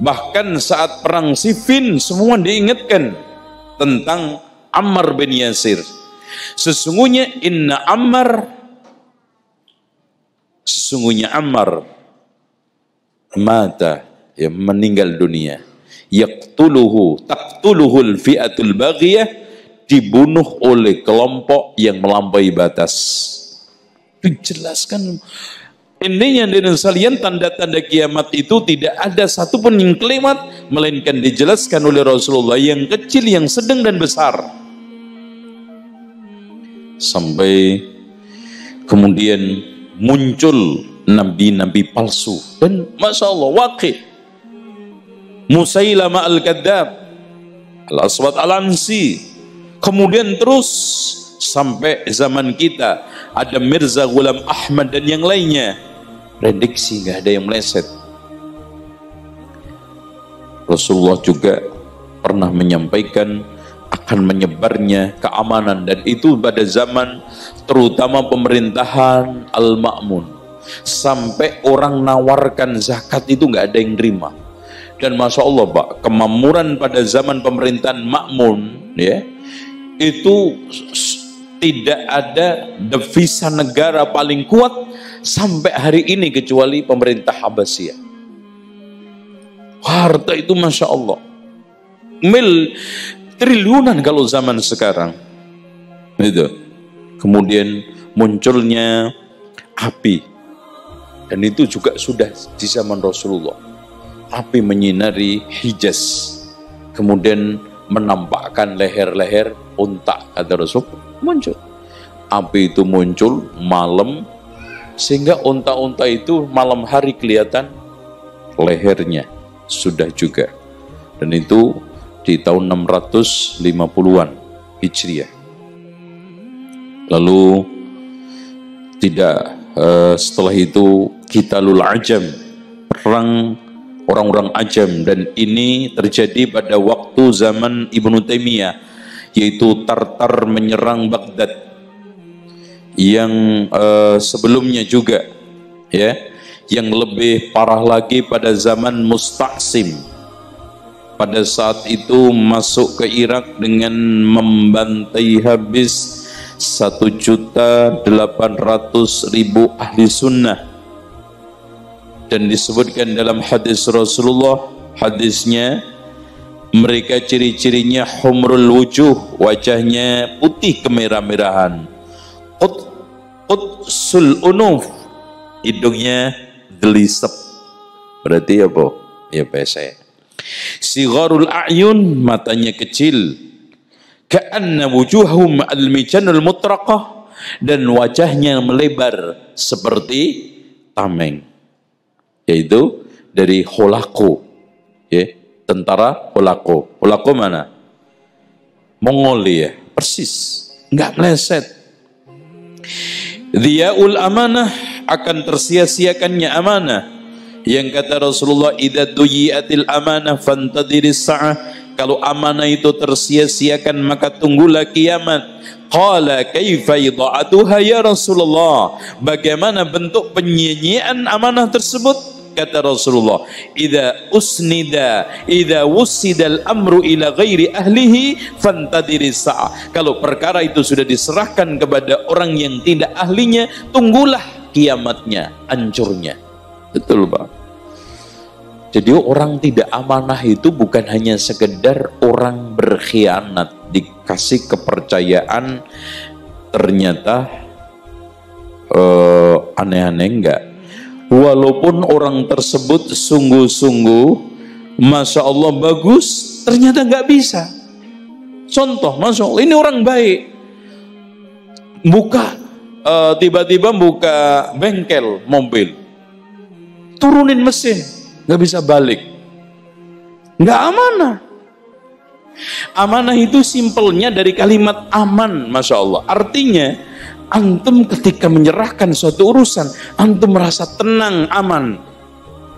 Bahkan saat perang Siffin semua diingatkan tentang Ammar bin Yasir. Sesungguhnya Ammar mata, ya, meninggal dunia, taqtuluhul fi'atul baghiyah, dibunuh oleh kelompok yang melampaui batas. Dijelaskan intinya dengan salian tanda-tanda kiamat itu tidak ada satupun yang kelimat, melainkan dijelaskan oleh Rasulullah, yang kecil, yang sedang dan besar. Sampai kemudian muncul nabi-nabi palsu, dan Masya Allah waqi' Musailamah al-Kadzab, Al-Aswad Al-Ansi, kemudian terus sampai zaman kita ada Mirza Ghulam Ahmad dan yang lainnya. Prediksi, nggak ada yang meleset. Rasulullah juga pernah menyampaikan akan menyebarnya keamanan, dan itu pada zaman terutama pemerintahan Al-Ma'mun, sampai orang nawarkan zakat itu nggak ada yang terima. Dan Masya Allah Pak, kemakmuran pada zaman pemerintahan Ma'mun, ya, itu tidak ada devisa negara paling kuat sampai hari ini kecuali pemerintah Abbasiyah. Harta itu Masya Allah triliunan kalau zaman sekarang. Itu. Kemudian munculnya api, dan itu juga sudah di zaman Rasulullah. Api menyinari Hijaz, kemudian menampakkan leher-leher unta, kata Rasul. Muncul api itu muncul malam, sehingga unta-unta itu malam hari kelihatan lehernya sudah juga. Dan itu di tahun 650-an Hijriah. Lalu setelah itu Qitalul Ajam, perang orang-orang Ajam, dan ini terjadi pada waktu zaman Ibnu Taimiyah, yaitu Tartar menyerang Baghdad. Yang sebelumnya juga, ya, yang lebih parah lagi pada zaman Musta'sim, pada saat itu masuk ke Irak dengan membantai habis 1.800.000 ahli sunnah. Dan disebutkan dalam hadis Rasulullah, hadisnya, mereka ciri-cirinya humrul wujuh, wajahnya putih kemerah-merahan, qutsul unuf, hidungnya gelisep. Berarti apa? Ya pesek. Sigharul a'yun, matanya kecil, ka'anna wujuhum al-mijanul mutraqah, dan wajahnya melebar seperti tameng, yaitu dari Holako, ya, tentara Holako. Holako mana? Mongolia, persis, nggak meleset. Dhiyaul amanah, akan tersia-siakannya amanah. Yang kata Rasulullah, idza duyiatil amanah fantadhiris sa'ah, kalau amanah itu tersia-siakan maka tunggulah kiamat. Qala kaifa idha'atuha ya Rasulullah, bagaimana bentuk penyia-nyiaan amanah tersebut? Kata Rasulullah, idza wusidal amru ila ghairi ahlihi fantadhiris sa'ah, kalau perkara itu sudah diserahkan kepada orang yang tidak ahlinya, tunggulah kiamatnya, hancurnya. Betul Pak. Jadi orang tidak amanah itu bukan hanya sekedar orang berkhianat, dikasih kepercayaan ternyata aneh-aneh, enggak. Walaupun orang tersebut sungguh-sungguh Masya Allah bagus, ternyata enggak bisa. Contoh, Masya Allah, ini orang baik, tiba-tiba buka bengkel mobil, turunin mesin, nggak bisa balik, nggak amanah. Amanah itu simpelnya dari kalimat aman, Masya Allah. Artinya antum ketika menyerahkan suatu urusan, antum merasa tenang, aman,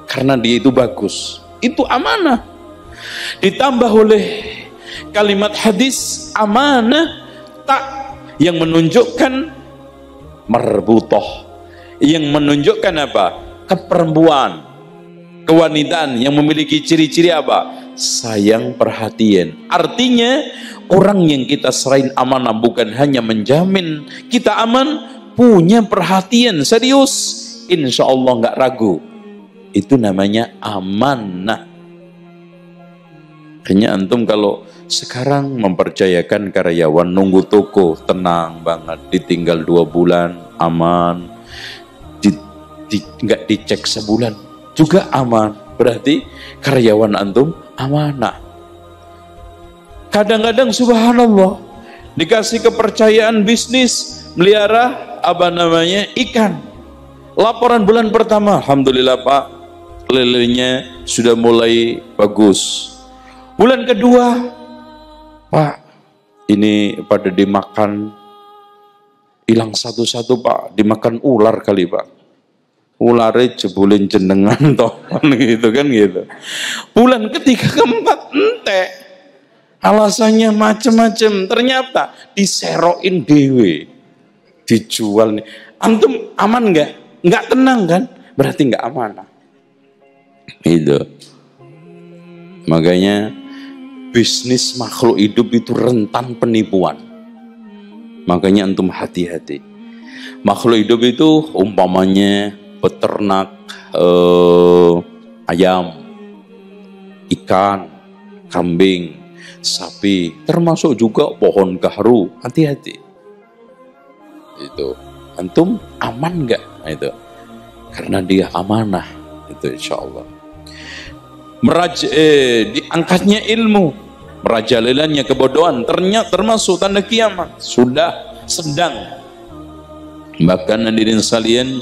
karena dia itu bagus, itu amanah. Ditambah oleh kalimat hadis amanah tak, yang menunjukkan marbutoh, yang menunjukkan apa? Keperempuan, kewanitaan, yang memiliki ciri-ciri apa? Sayang, perhatian. Artinya orang yang kita serahin amanah bukan hanya menjamin kita aman, punya perhatian serius, insya Allah nggak ragu, Itu namanya amanah. Hanya antum kalau sekarang mempercayakan karyawan nunggu toko, tenang banget, ditinggal 2 bulan, aman. Nggak dicek sebulan, juga aman. Berarti karyawan antum amanah. Kadang-kadang subhanallah, dikasih kepercayaan bisnis, melihara ikan. Laporan bulan pertama, alhamdulillah Pak, lelenya sudah mulai bagus. Bulan kedua, Pak, ini pada dimakan, hilang satu-satu Pak, dimakan ular kali Pak. Ularnya jebulin jenengan toh, gitu kan gitu. Bulan ketiga keempat, ente. Alasannya macem-macem, ternyata diseroin dewe, dijual nih. Antum aman nggak? Nggak tenang kan? Berarti nggak amanah. Itu. Makanya bisnis makhluk hidup itu rentan penipuan. Makanya antum hati-hati. Makhluk hidup itu umpamanya peternak ayam, ikan, kambing, sapi, termasuk juga pohon gaharu. Hati-hati. Itu antum aman nggak? Itu karena dia amanah. Itu insya Allah. Diangkatnya ilmu, merajalelanya kebodohan, ternyata termasuk tanda kiamat. Sudah sedang. Bahkan hadirin sekalian,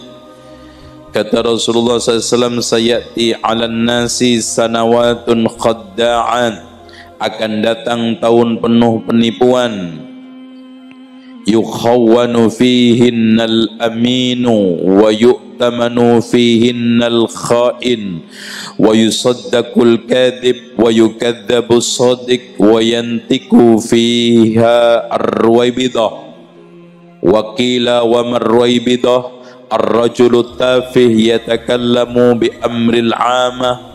kata Rasulullah SAW, sayati 'alan nasi sanawatun khadda'an, akan datang tahun penuh penipuan. Yukhawwanu fihinnal aminu wa yu'tamanu fihinnal kha'in wa yusaddaqul kadhib wa yukadzabus shadiq wa yantiku fiha ar-ruwaibidah wa qila wa mar-ruwaibidah ar-rajulu tafih yatakallamu bi amril 'amah.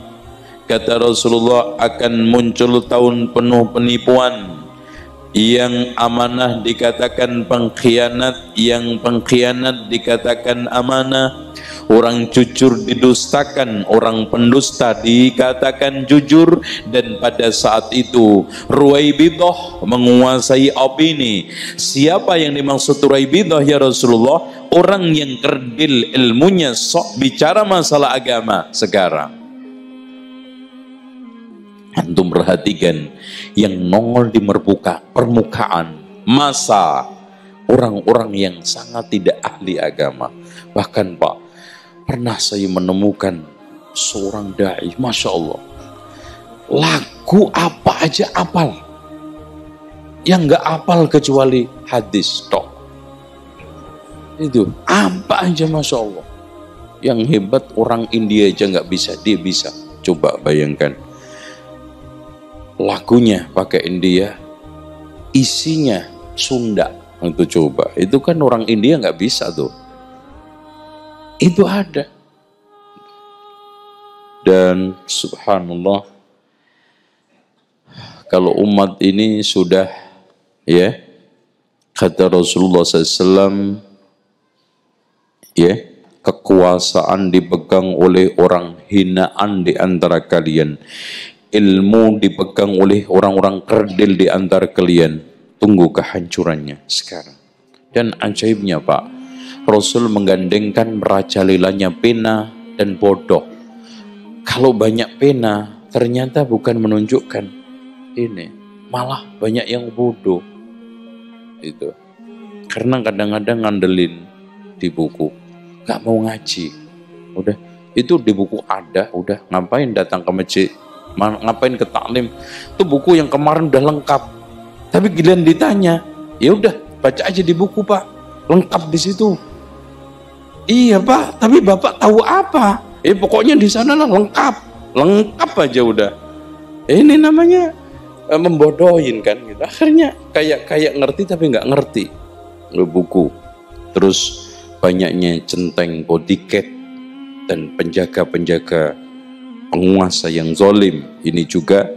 Kata Rasulullah, akan muncul tahun penuh penipuan. Yang amanah dikatakan pengkhianat, yang pengkhianat dikatakan amanah. Orang jujur didustakan, orang pendusta dikatakan jujur. Dan pada saat itu Ruwaibidah menguasai opini. Siapa yang dimaksud Ruwaibidah ya Rasulullah? Orang yang kerdil ilmunya, sok bicara masalah agama sekarang. Antum perhatikan yang nongol di permukaan masa orang-orang yang sangat tidak ahli agama. Bahkan Pak, pernah saya menemukan seorang dai, Masya Allah, lagu apa aja apal, yang nggak apal kecuali hadis tok. Itu apa aja Masya Allah. Yang hebat orang India aja nggak bisa, dia bisa. Coba bayangkan. Lagunya pakai India, isinya Sunda. Itu coba, itu kan orang India nggak bisa tuh. Itu ada. Dan subhanallah, kalau umat ini sudah, ya, kata Rasulullah SAW, ya, kekuasaan dipegang oleh orang hinaan di antara kalian. Ilmu dipegang oleh orang-orang kerdil di antara kalian. Tunggu kehancurannya sekarang. Dan ajaibnya Pak, Rasul menggandengkan merajalelanya pena dan bodoh. Kalau banyak pena, ternyata bukan menunjukkan ini, malah banyak yang bodoh. Itu karena kadang-kadang ngandelin di buku, gak mau ngaji. Udah, itu di buku ada, udah ngapain datang ke masjid? Ngapain ke taklim? Itu buku yang kemarin udah lengkap. Tapi giliran ditanya, ya udah baca aja di buku Pak, lengkap di situ. Iya Pak, tapi Bapak tahu apa? Pokoknya di sana lah lengkap aja udah. Ini namanya membodohin kan gitu. Akhirnya kayak ngerti tapi nggak ngerti buku. Terus banyaknya centeng, bodyguard dan penjaga-penjaga penguasa yang zalim. Ini juga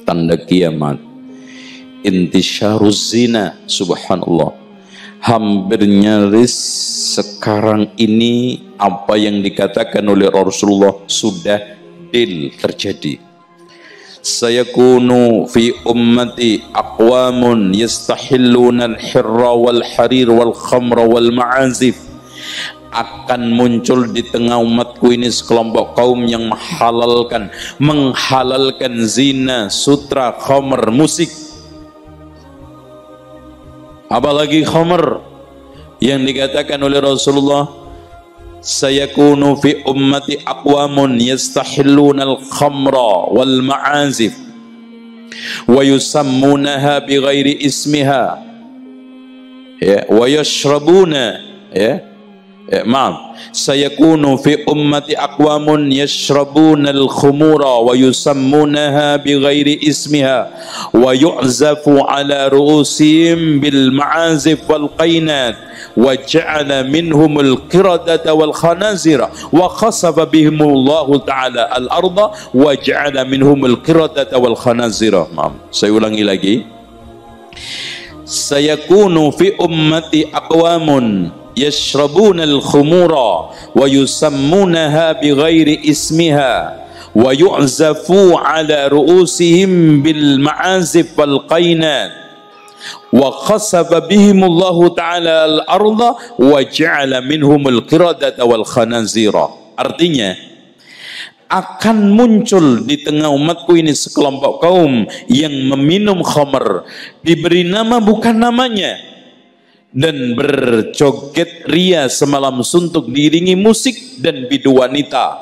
tanda kiamat. Intisyaruz zina, subhanallah. hampir nyaris sekarang ini apa yang dikatakan oleh Rasulullah sudah terjadi. Sayakunu fi ummati aqwamun yastahilluna al-hirra wal harir wal khamra wal ma'azif. Akan muncul di tengah umatku ini sekelompok kaum yang menghalalkan zina, sutra, khamr, musik. Apalagi khamr yang dikatakan oleh Rasulullah, sayakunu fi ummati aqwamun yastahilluna al-khamra wal ma'azif wa yusammunaha bighairi ismiha wa yashrabuna sayakunu fi ummati aqwamun yashrabuna al-khumura wa yusammunaha bighairi ismiha wa yu'zafu ala ru'usihim bil ma'azif wal qainat wa ja'ala minhumul qiradata wal khanazira wa khasafa bihimullahu ta'ala al-arda wa ja'ala minhumul qiradata wal khanazira. Saya ulangi lagi. Sayakunu fi ummati aqwamun yashrabuna al-khumura wa yusammunaha bighairi ismiha wa yu'zafu ala ru'usihim bil ma'azif wal qainat wa khasafa bihimullahu ta'ala al-arda wa ja'ala minhumul qiradata wal khanazira. Artinya, akan muncul di tengah umatku ini sekelompok kaum yang meminum khamr, diberi nama bukan namanya, dan berjoget ria semalam suntuk diiringi musik dan bidu wanita.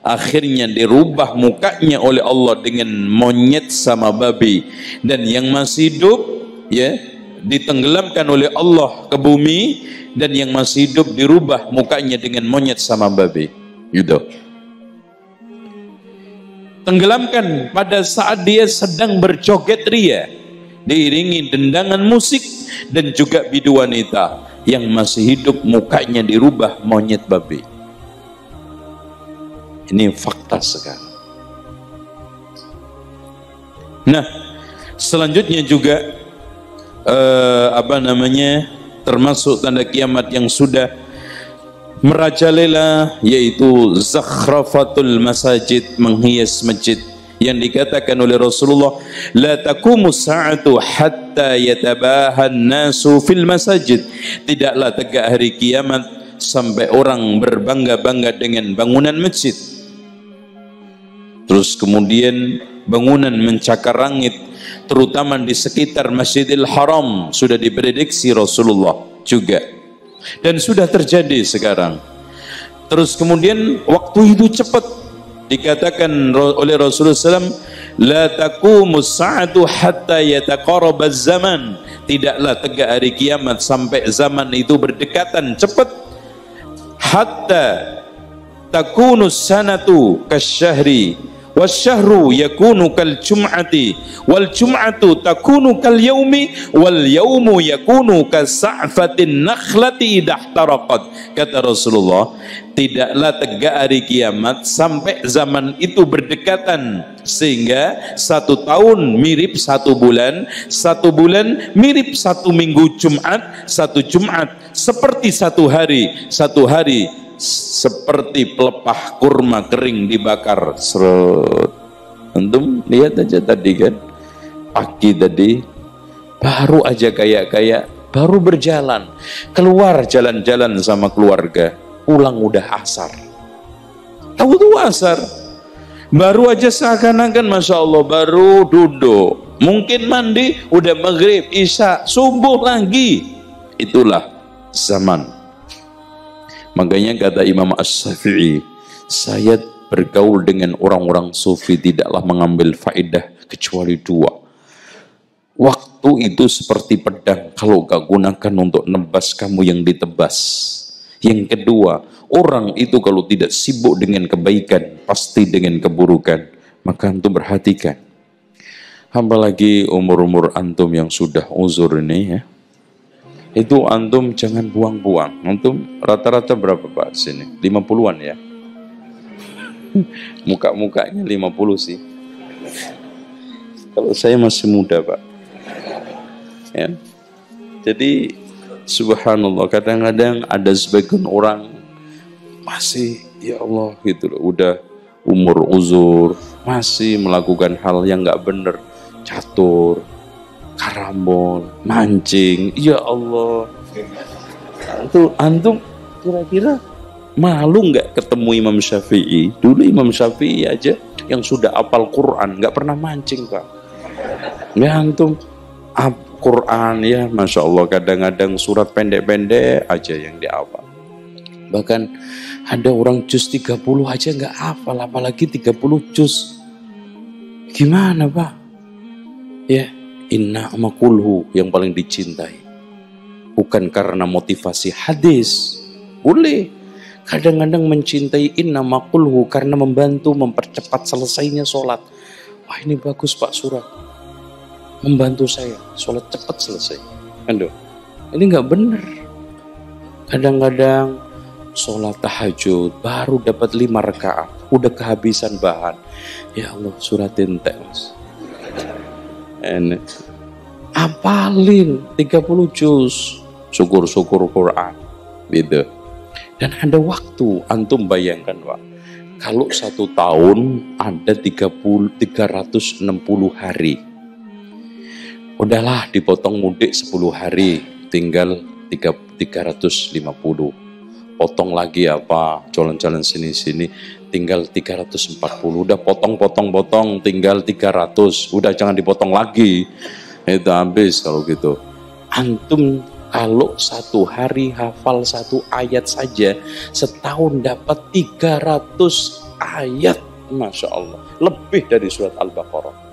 Akhirnya dirubah mukanya oleh Allah dengan monyet sama babi, dan yang masih hidup ditenggelamkan oleh Allah ke bumi, dan yang masih hidup dirubah mukanya dengan monyet sama babi. Gitu. Tenggelamkan pada saat dia sedang berjoget ria, diiringi dendangan musik dan juga bidu wanita. Yang masih hidup mukanya dirubah monyet babi. Ini fakta sekarang. Nah, selanjutnya juga termasuk tanda kiamat yang sudah merajalela, yaitu zakhrafatul masajid, menghias masjid, yang dikatakan oleh Rasulullah, la taqumu sa'atu hatta yatabahan nasu fil masajid. Tidaklah tegak hari kiamat sampai orang berbangga-bangga dengan bangunan masjid. Terus kemudian bangunan mencakar langit, terutama di sekitar Masjidil Haram, sudah diprediksi Rasulullah juga, dan sudah terjadi sekarang. Terus kemudian waktu itu cepat, dikatakan oleh Rasulullah SAW, la taqumus sa'atu hatta yataqarabaz zaman. Tidaklah tegak hari kiamat sampai zaman itu berdekatan cepat. Hatta takunus sanatu kasyahri wasyahru yakunu kal jum'ati wal jum'atu takunu kal yaumi wal yaumu yakunu kasa'fatin nakhlati idahtaraqat. Kata Rasulullah, tidaklah tegak hari kiamat sampai zaman itu berdekatan, sehingga 1 tahun mirip 1 bulan, 1 bulan mirip 1 minggu Jumat, 1 Jumat seperti 1 hari, 1 hari seperti pelepah kurma kering dibakar. Seret. Antum lihat aja tadi kan, pagi tadi baru aja kayak baru berjalan, keluar jalan-jalan sama keluarga, pulang udah asar. Tahu tuh asar, baru aja seakan-akan Masya Allah baru duduk, mungkin mandi udah maghrib, isya, subuh lagi. Itulah zaman. Makanya kata Imam As-Syafi'i, saya bergaul dengan orang-orang sufi tidaklah mengambil faedah kecuali 2. Waktu itu seperti pedang, kalau gak gunakan untuk nebas kamu yang ditebas. Yang kedua, orang itu kalau tidak sibuk dengan kebaikan, pasti dengan keburukan. Maka antum perhatikan. Apalagi umur-umur antum yang sudah uzur ini ya. Itu antum jangan buang-buang. Antum rata-rata berapa Pak sini? 50-an ya? Muka-mukanya 50 sih. Kalau saya masih muda Pak. Ya. Jadi Subhanallah, kadang-kadang ada sebagian orang masih, ya Allah gitu loh, udah umur uzur, masih melakukan hal yang nggak bener, catur, karambol, mancing, ya Allah. Antum kira-kira malu nggak ketemu Imam Syafi'i? Dulu Imam Syafi'i aja yang sudah hafal Quran nggak pernah mancing, Pak. Ya antum Quran ya, Masya Allah, kadang-kadang surat pendek-pendek aja yang dihafal. Bahkan ada orang juz 30 aja nggak hafal, apalagi 30 juz. Gimana Pak? Ya, inna makulhu yang paling dicintai. Bukan karena motivasi hadis. Boleh. Kadang-kadang mencintai inna makulhu karena membantu mempercepat selesainya sholat. Wah ini bagus Pak surat. Membantu saya sholat cepat selesai. Aduh, ini nggak benar. Kadang-kadang sholat tahajud baru dapat 5 rakaat, udah kehabisan bahan. Ya Allah, suratin teh mas. Enak. Apalin 30 juz, syukur-syukur Quran, gitu. Dan ada waktu, antum bayangkan Pak, kalau 1 tahun ada 360 hari. Udahlah dipotong mudik 10 hari, tinggal 350. Potong lagi apa, jalan-jalan sini-sini, tinggal 340. Udah potong, tinggal 300. Udah jangan dipotong lagi. Itu habis kalau gitu. Antum kalau 1 hari hafal 1 ayat saja, setahun dapat 300 ayat. Masya Allah. Lebih dari surat Al-Baqarah.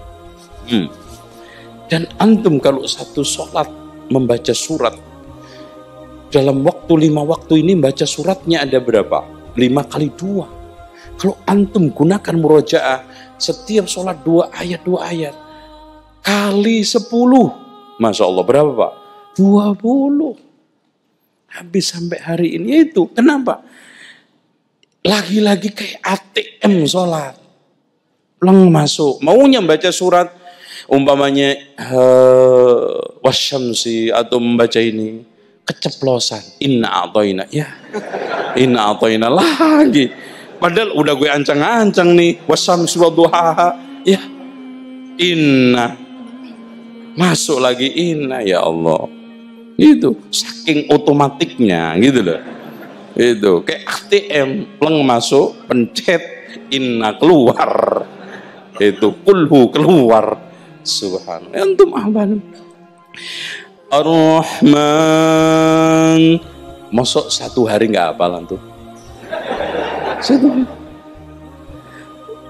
Dan antum kalau 1 sholat membaca surat, dalam waktu 5 waktu ini baca suratnya ada berapa? 5 kali 2. Kalau antum gunakan murojaah, setiap sholat 2 ayat kali 10. Masya Allah, berapa Pak? 20. Habis sampai hari ini itu. Kenapa? Lagi-lagi kayak ATM sholat. Leng masuk. Maunya baca surat, umpamanya wasyamsi atau membaca ini keceplosan inna a'toina, ya inna a'toina lagi, padahal udah gue ancang-ancang nih wasyamsi wadduhaha, ya inna masuk lagi inna, ya Allah, itu saking otomatiknya gitu loh, itu kayak ATM, pleng masuk pencet inna keluar, itu kulhu keluar. Subhanallah. Antum ahban. Ar-Rahman. Masuk 1 hari nggak hafal antum? 1 hari.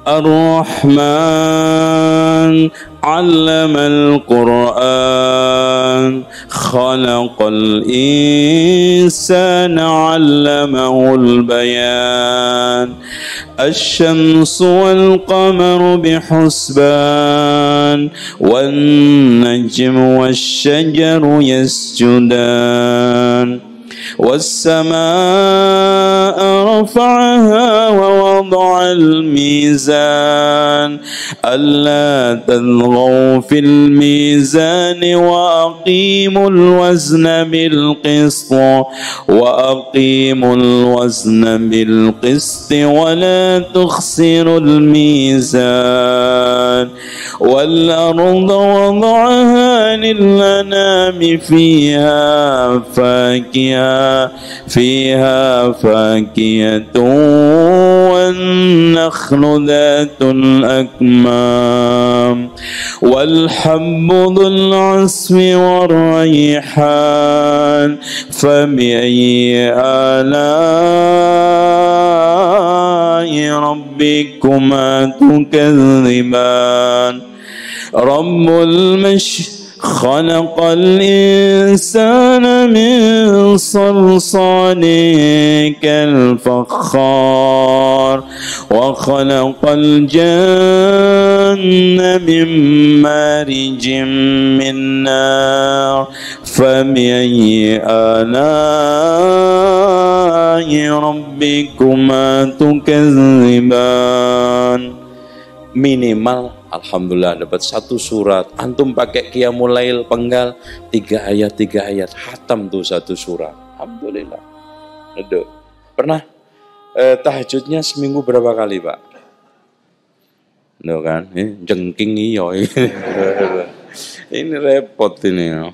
Ar-Rahman 'allamal Qur'an khalaqal insana 'allamahul bayan الشمس والقمر بحسبان والنجم والشجر يسجدان والسماء رفعها ووضع الميزان ألا تطغوا في الميزان وأقيموا الوزن بالقسط ولا تخسروا الميزان والأرض وضعها للأنام فيها فاكهة والنخل ذات الأكمام والحب ذو العصف والريحان فبأي آلاء ربكما تكذبان رب خلق الإنسان من صلصال كالفخار وخلق الجن من مارج من نار فبأي آلاء ربكما تكذبان. Minimal Alhamdulillah dapat 1 surat. Antum pakai qiyamul lail penggal 3 ayat, hatam tuh 1 surat. Alhamdulillah. Aduh. Pernah tahajudnya seminggu berapa kali, Pak? Loh kan, jengking iyo. Ini repot ini.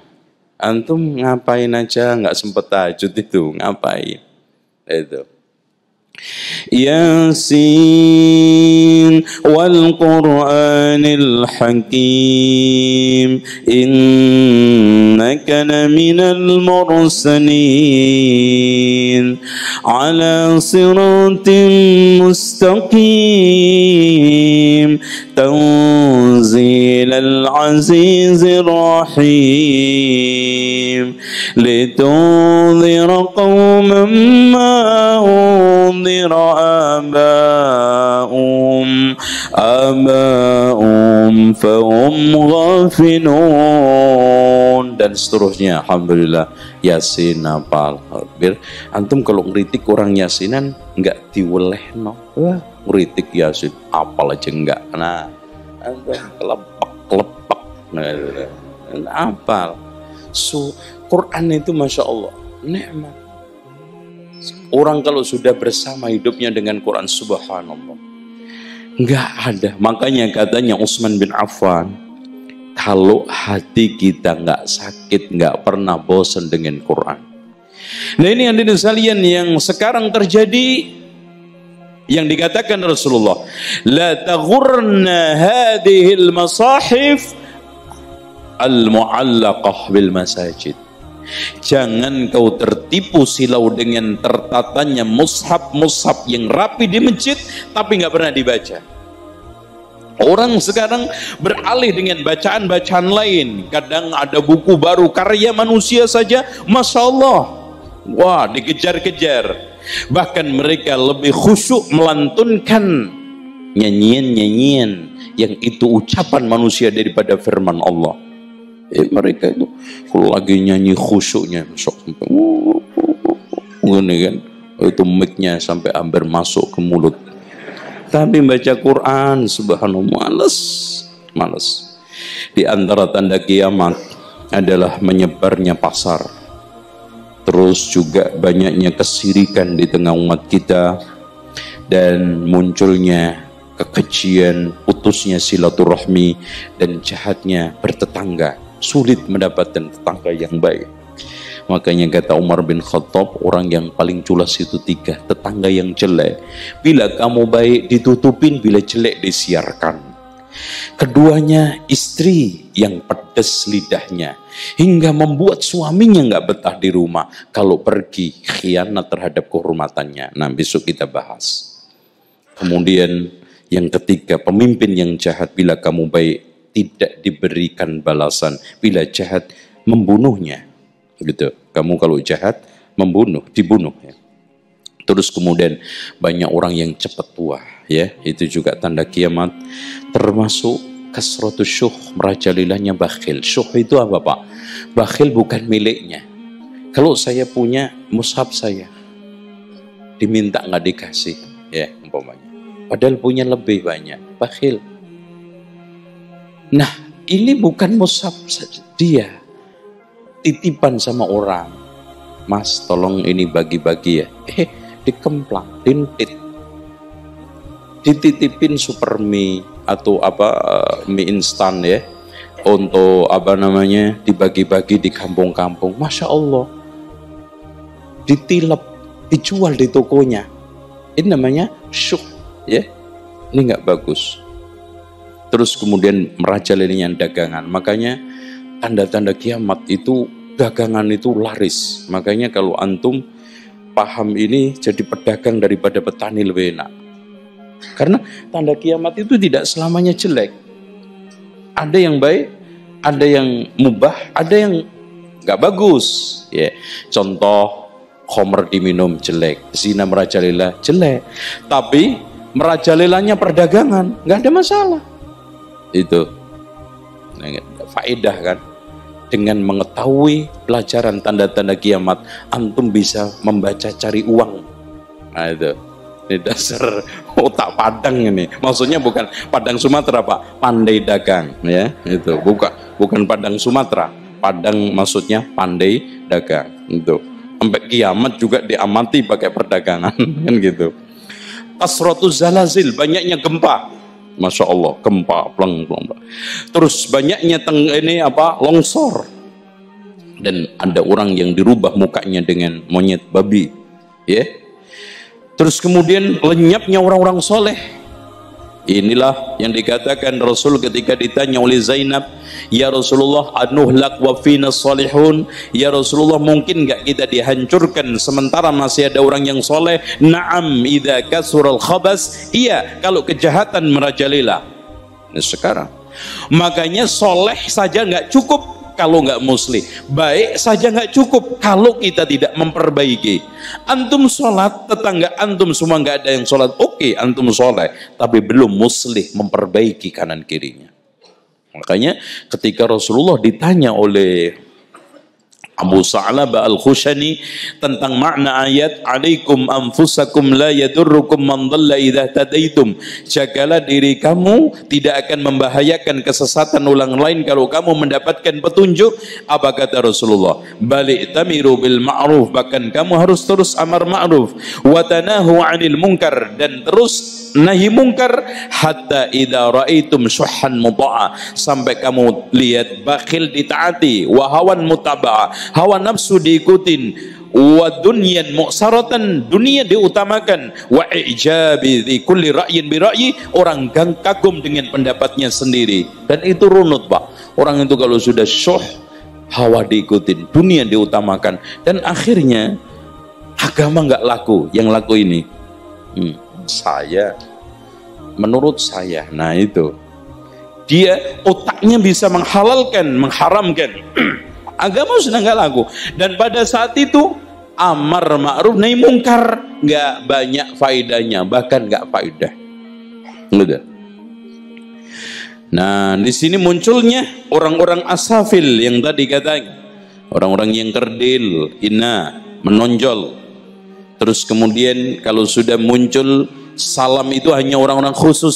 Antum ngapain aja nggak sempet tahajud itu, ngapain? Itu. Yasin wal Qur'anil Hakim innaka laminal mursalin ala siratin mustaqim tanzilal azizir rahim litunzira qauman ma أنذر آباؤهم فهم غافلون dan seterusnya. Alhamdulillah. Yasin hafal. Biar antum kalau ngeritik orang yasinan enggak diweleh no. Wah, ngeritik yasin apal aja enggak. Nah, antum kelepak. Nah, apal. Quran itu Masya Allah nikmat. Orang kalau sudah bersama hidupnya dengan Quran, subhanallah, nggak ada. Makanya katanya Utsman bin Affan, kalau hati kita nggak sakit, nggak pernah bosan dengan Quran. Nah ini hadirin sekalian yang sekarang terjadi, yang dikatakan Rasulullah, la taghurna hadhil masahif al-mu'allaqah bil masajid. Jangan kau tertipu silau dengan tertatanya mushaf yang rapi di masjid tapi nggak pernah dibaca. Orang sekarang beralih dengan bacaan-bacaan lain. Kadang ada buku baru karya manusia saja, Masya Allah, wah dikejar-kejar. Bahkan mereka lebih khusyuk melantunkan nyanyian-nyanyian yang itu ucapan manusia daripada firman Allah. Mereka itu kalau lagi nyanyi khusyuknya sampai gini kan, itu mic-nya sampai hampir masuk ke mulut. Tapi baca Quran subhanallah malas. Di antara tanda kiamat adalah menyebarnya pasar. Terus juga banyaknya kesirikan di tengah umat kita dan munculnya kekejian, putusnya silaturahmi dan jahatnya bertetangga. Sulit mendapatkan tetangga yang baik. Makanya kata Umar bin Khattab, orang yang paling culas itu 3, tetangga yang jelek. Bila kamu baik ditutupin, bila jelek disiarkan. Keduanya istri yang pedas lidahnya hingga membuat suaminya nggak betah di rumah. Kalau pergi khianat terhadap kehormatannya. Nah besok kita bahas. Kemudian yang ketiga, pemimpin yang jahat bila kamu baik tidak diberikan balasan, bila jahat membunuhnya. Gitu. Kamu kalau jahat membunuh, dibunuh ya. Terus kemudian banyak orang yang cepat tua ya, itu juga tanda kiamat. Termasuk kasratus syuh, merajalilahnya bakhil. Syuh itu apa Pak? Bakhil bukan miliknya. Kalau saya punya mushaf saya diminta nggak dikasih ya umpamanya. Padahal punya lebih banyak, bakhil. Nah, ini bukan mushaf dia, titipan sama orang. Mas, tolong ini bagi-bagi ya. Dikemplang, dintit. Dititipin super mie atau mie instan ya. Untuk dibagi-bagi di kampung-kampung. Masya Allah. Ditilep, dijual di tokonya. Ini namanya syuk ya. Ini nggak bagus. Terus kemudian merajalelinya dagangan. Makanya tanda-tanda kiamat itu dagangan itu laris. Makanya kalau antum paham ini, jadi pedagang daripada petani lebih enak. Karena tanda kiamat itu tidak selamanya jelek. Ada yang baik, ada yang mubah, ada yang nggak bagus. Ya, contoh khamr diminum jelek, zina merajalela jelek. Tapi merajalelanya perdagangan nggak ada masalah. Itu faedah kan. Dengan mengetahui pelajaran tanda-tanda kiamat, antum bisa membaca cari uang. Nah itu Ini dasar otak Padang ini. Maksudnya bukan Padang Sumatera, Pak. Pandai dagang, ya. Itu bukan Padang Sumatera. Padang maksudnya pandai dagang. Itu. Sampai kiamat juga diamati pakai perdagangan, kan gitu. Kasratuz zalazil, banyaknya gempa. Masya Allah, gempa, pleng. Terus banyaknya longsor. Dan ada orang yang dirubah mukanya dengan monyet babi, ya. Terus kemudian lenyapnya orang-orang soleh. Inilah yang dikatakan Rasul ketika ditanya oleh Zainab, ya Rasulullah, anuhlak wa fina salihun. Ya Rasulullah, mungkin nggak kita dihancurkan sementara masih ada orang yang soleh? Naam, idza kasural khabas. Iya, kalau kejahatan merajalela. Nah, sekarang makanya soleh saja nggak cukup kalau nggak muslih, baik saja nggak cukup kalau kita tidak memperbaiki. Antum sholat, tetangga antum semua nggak ada yang sholat, oke, antum soleh, tapi belum muslih, memperbaiki kanan kirinya. Makanya ketika Rasulullah ditanya oleh Abu Sa'labah Al-Khushani tentang makna ayat alaikum anfusakum la yadurrukum man dhalla idza tadaitum, jagalah diri kamu tidak akan membahayakan kesesatan orang lain kalau kamu mendapatkan petunjuk. Apa kata Rasulullah? Balik tamiru bil ma'ruf, bahkan kamu harus terus amar ma'ruf, wa tanahu 'anil munkar, dan terus nahi mungkar, hatta idza ra'aitum syuhan muta'a, sampai kamu lihat bakhil ditaati, wa hawan mutaba'a, hawa nafsu diikutin, wa dunyan mu'saratan, dunia diutamakan, wa ijabi di kulli ra'yin bi ra'yi, orang kagum dengan pendapatnya sendiri. Dan itu runut, Pak. Orang itu kalau sudah syuh, hawa diikutin, dunia diutamakan, dan akhirnya agama nggak laku. Yang laku ini menurut saya, nah itu dia otaknya bisa menghalalkan, mengharamkan. Agama sudah nggak laku, dan pada saat itu amar ma'ruf nahi mungkar nggak banyak faedahnya, bahkan nggak faedah. Udah. Nah, di sini munculnya orang-orang asafil yang tadi katanya, orang-orang yang kerdil, hina, menonjol. Terus kemudian kalau sudah muncul salam itu hanya orang-orang khusus.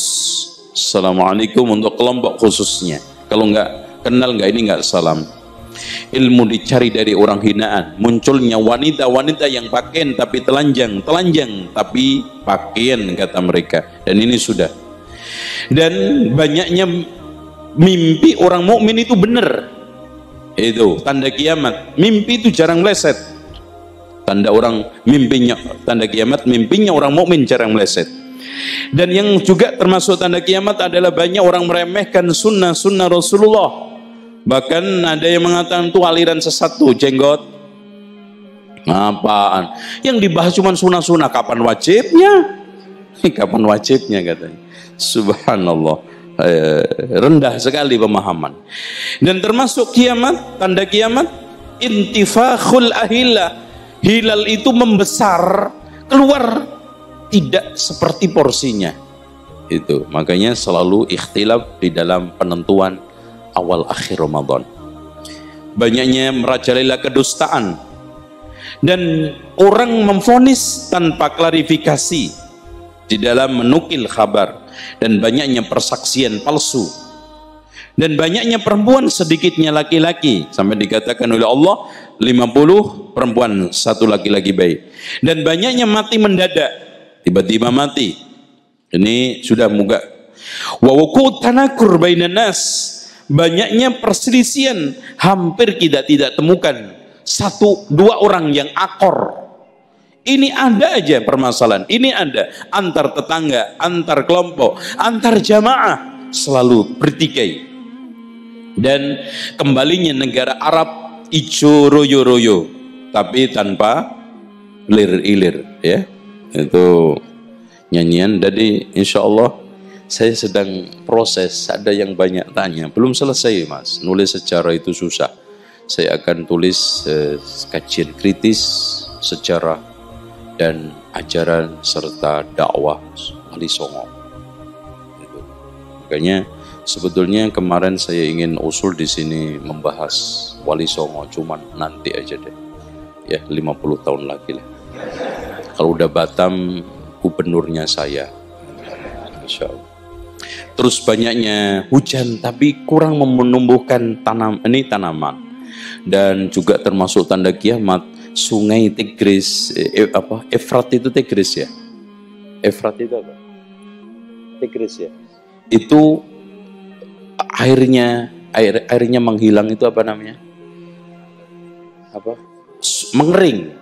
Assalamualaikum untuk kelompok khususnya. Kalau nggak kenal nggak ini nggak salam. Ilmu dicari dari orang hinaan. Munculnya wanita-wanita yang pakaian tapi telanjang, telanjang tapi pakaian, kata mereka. Dan ini sudah. Dan banyaknya mimpi orang mukmin itu benar. Itu tanda kiamat. Mimpi itu jarang meleset. Tanda orang mimpinya, tanda kiamat, mimpinya orang mukmin jarang meleset. Dan yang juga termasuk tanda kiamat adalah banyak orang meremehkan sunnah-sunnah Rasulullah. Bahkan ada yang mengatakan itu aliran sesat tuh, jenggot. Apaan? Yang dibahas cuma sunnah-sunnah, kapan wajibnya? Kapan wajibnya katanya. Subhanallah. Rendah sekali pemahaman. Dan termasuk kiamat, tanda kiamat, intifakhul ahillah. Hilal itu membesar, keluar tidak seperti porsinya. Itu makanya selalu ikhtilaf di dalam penentuan awal akhir Ramadan. Banyaknya merajalela kedustaan, dan orang memvonis tanpa klarifikasi di dalam menukil kabar, dan banyaknya persaksian palsu, dan banyaknya perempuan sedikitnya laki-laki, sampai dikatakan oleh Allah 50 perempuan, 1 laki-laki baik. Dan banyaknya mati mendadak, tiba-tiba mati. Ini sudah muga. Wa wuqut tanakur bainan nas, banyaknya perselisihan, hampir kita tidak temukan 1-2 orang yang akor. Ini ada aja permasalahan, ini ada antar tetangga, antar kelompok, antar jamaah, selalu bertikai. Dan kembalinya negara Arab ijo royo-royo, tapi tanpa lir-ilir, ya. Itu nyanyian. Jadi insya Allah saya sedang proses, ada yang banyak tanya, belum selesai Mas, nulis sejarah itu susah. Saya akan tulis kajian kritis sejarah dan ajaran serta dakwah Wali Songo. Gitu. Makanya sebetulnya kemarin saya ingin usul di sini membahas Wali Songo, cuman nanti aja deh, ya 50 tahun lagi lah. Kalau udah Batam gubernurnya saya. Masya Allah. Terus banyaknya hujan tapi kurang menumbuhkan tanaman. Dan juga termasuk tanda kiamat, sungai Tigris, Efrat itu Tigris ya? Efrat itu apa? Tigris ya? Itu airnya menghilang, itu apa namanya? Apa? Mengering.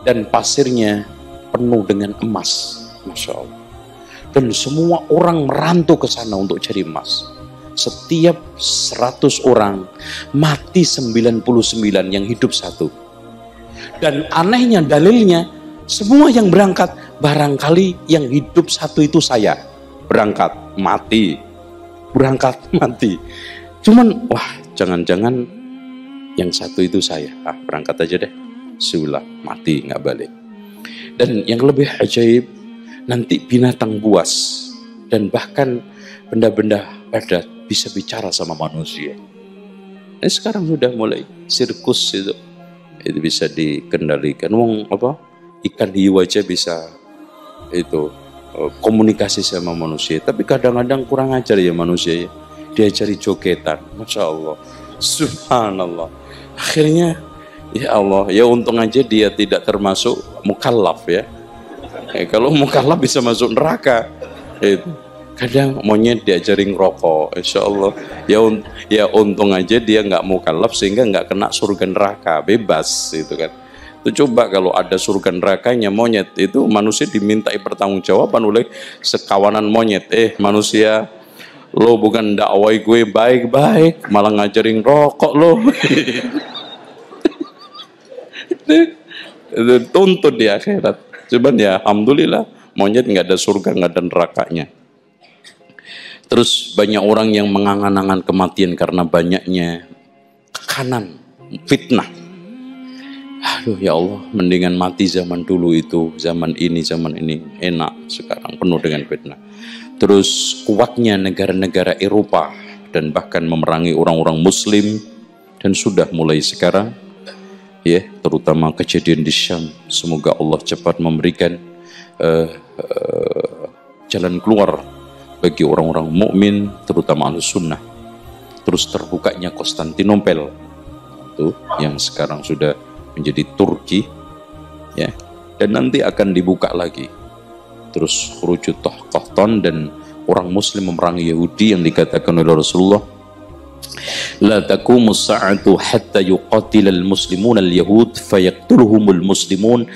Dan pasirnya penuh dengan emas. Masya Allah. Dan semua orang merantau ke sana untuk cari emas. Setiap 100 orang mati 99, yang hidup 1. Dan anehnya dalilnya, semua yang berangkat, barangkali yang hidup 1 itu saya. Berangkat, mati. Berangkat, mati. Cuman, wah, jangan-jangan yang 1 itu saya. Berangkat aja deh. Sulah, mati, nggak balik. Dan yang lebih ajaib, nanti binatang buas dan bahkan benda-benda padat bisa bicara sama manusia. Ini sekarang sudah mulai sirkus itu bisa dikendalikan. Ikan hiu aja bisa itu komunikasi sama manusia. Tapi kadang-kadang kurang ajar ya manusia ya. Diajari jogetan, Masya Allah, Subhanallah. Akhirnya ya Allah, ya untung aja dia tidak termasuk mukallaf ya. Kalau mukallaf bisa masuk neraka. Kadang monyet diajarin rokok, Insya Allah. Ya untung aja dia nggak mukallaf sehingga nggak kena surga neraka, bebas itu kan. Itu coba kalau ada surga nerakanya monyet, itu manusia dimintai pertanggungjawaban oleh sekawanan monyet. Manusia, lo bukan dakwai gue baik-baik, malah ngajarin rokok lo. Tuntut di akhirat. Cuman ya alhamdulillah monyet nggak ada surga, nggak ada nerakanya. Terus banyak orang yang mengangan-angan kematian karena banyaknya tekanan, fitnah. Aduh ya Allah, mendingan mati zaman dulu itu, zaman ini enak, sekarang penuh dengan fitnah. Terus kuatnya negara-negara Eropa dan bahkan memerangi orang-orang Muslim, dan sudah mulai sekarang. Ya, terutama kejadian di Syam. Semoga Allah cepat memberikan jalan keluar bagi orang-orang mukmin, terutama Ahlus Sunnah. Terus terbukanya Konstantinopel, itu yang sekarang sudah menjadi Turki, ya, dan nanti akan dibuka lagi. Terus Khurujut Qahtan dan orang Muslim memerangi Yahudi yang dikatakan oleh Rasulullah, la taqumu as-sa'atu hatta yuqatila al-muslimuna al-yahud fayaqtuluhumul muslimun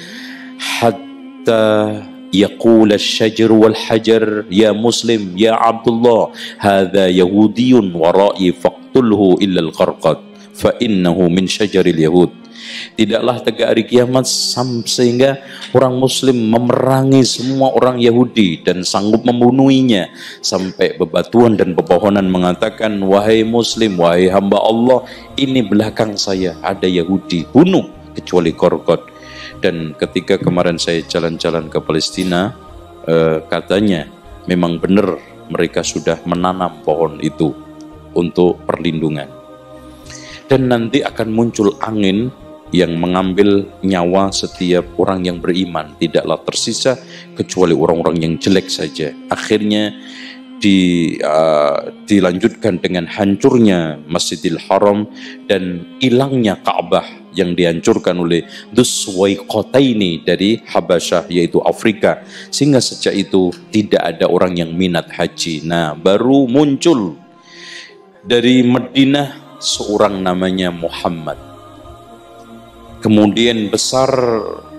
hatta yaqula asy-syajar wal hajar ya muslim ya Abdullah hadza yahudiyyun wara'i faqtulhu illa al-qarqad fa innahu min syajaril yahud. Tidaklah tegak hari kiamat sehingga orang Muslim memerangi semua orang Yahudi dan sanggup membunuhinya, sampai bebatuan dan pepohonan mengatakan, wahai Muslim, wahai hamba Allah, ini belakang saya ada Yahudi, bunuh kecuali Qarqad. Dan ketika kemarin saya jalan-jalan ke Palestina, katanya memang benar mereka sudah menanam pohon itu untuk perlindungan. Dan nanti akan muncul angin yang mengambil nyawa setiap orang yang beriman, tidaklah tersisa kecuali orang-orang yang jelek saja. Akhirnya dilanjutkan dengan hancurnya Masjidil Haram dan hilangnya Ka'bah yang dihancurkan oleh Dzulqarnaini dari Habasyah, yaitu Afrika, sehingga sejak itu tidak ada orang yang minat haji. Nah, baru muncul dari Madinah seorang namanya Muhammad. Kemudian besar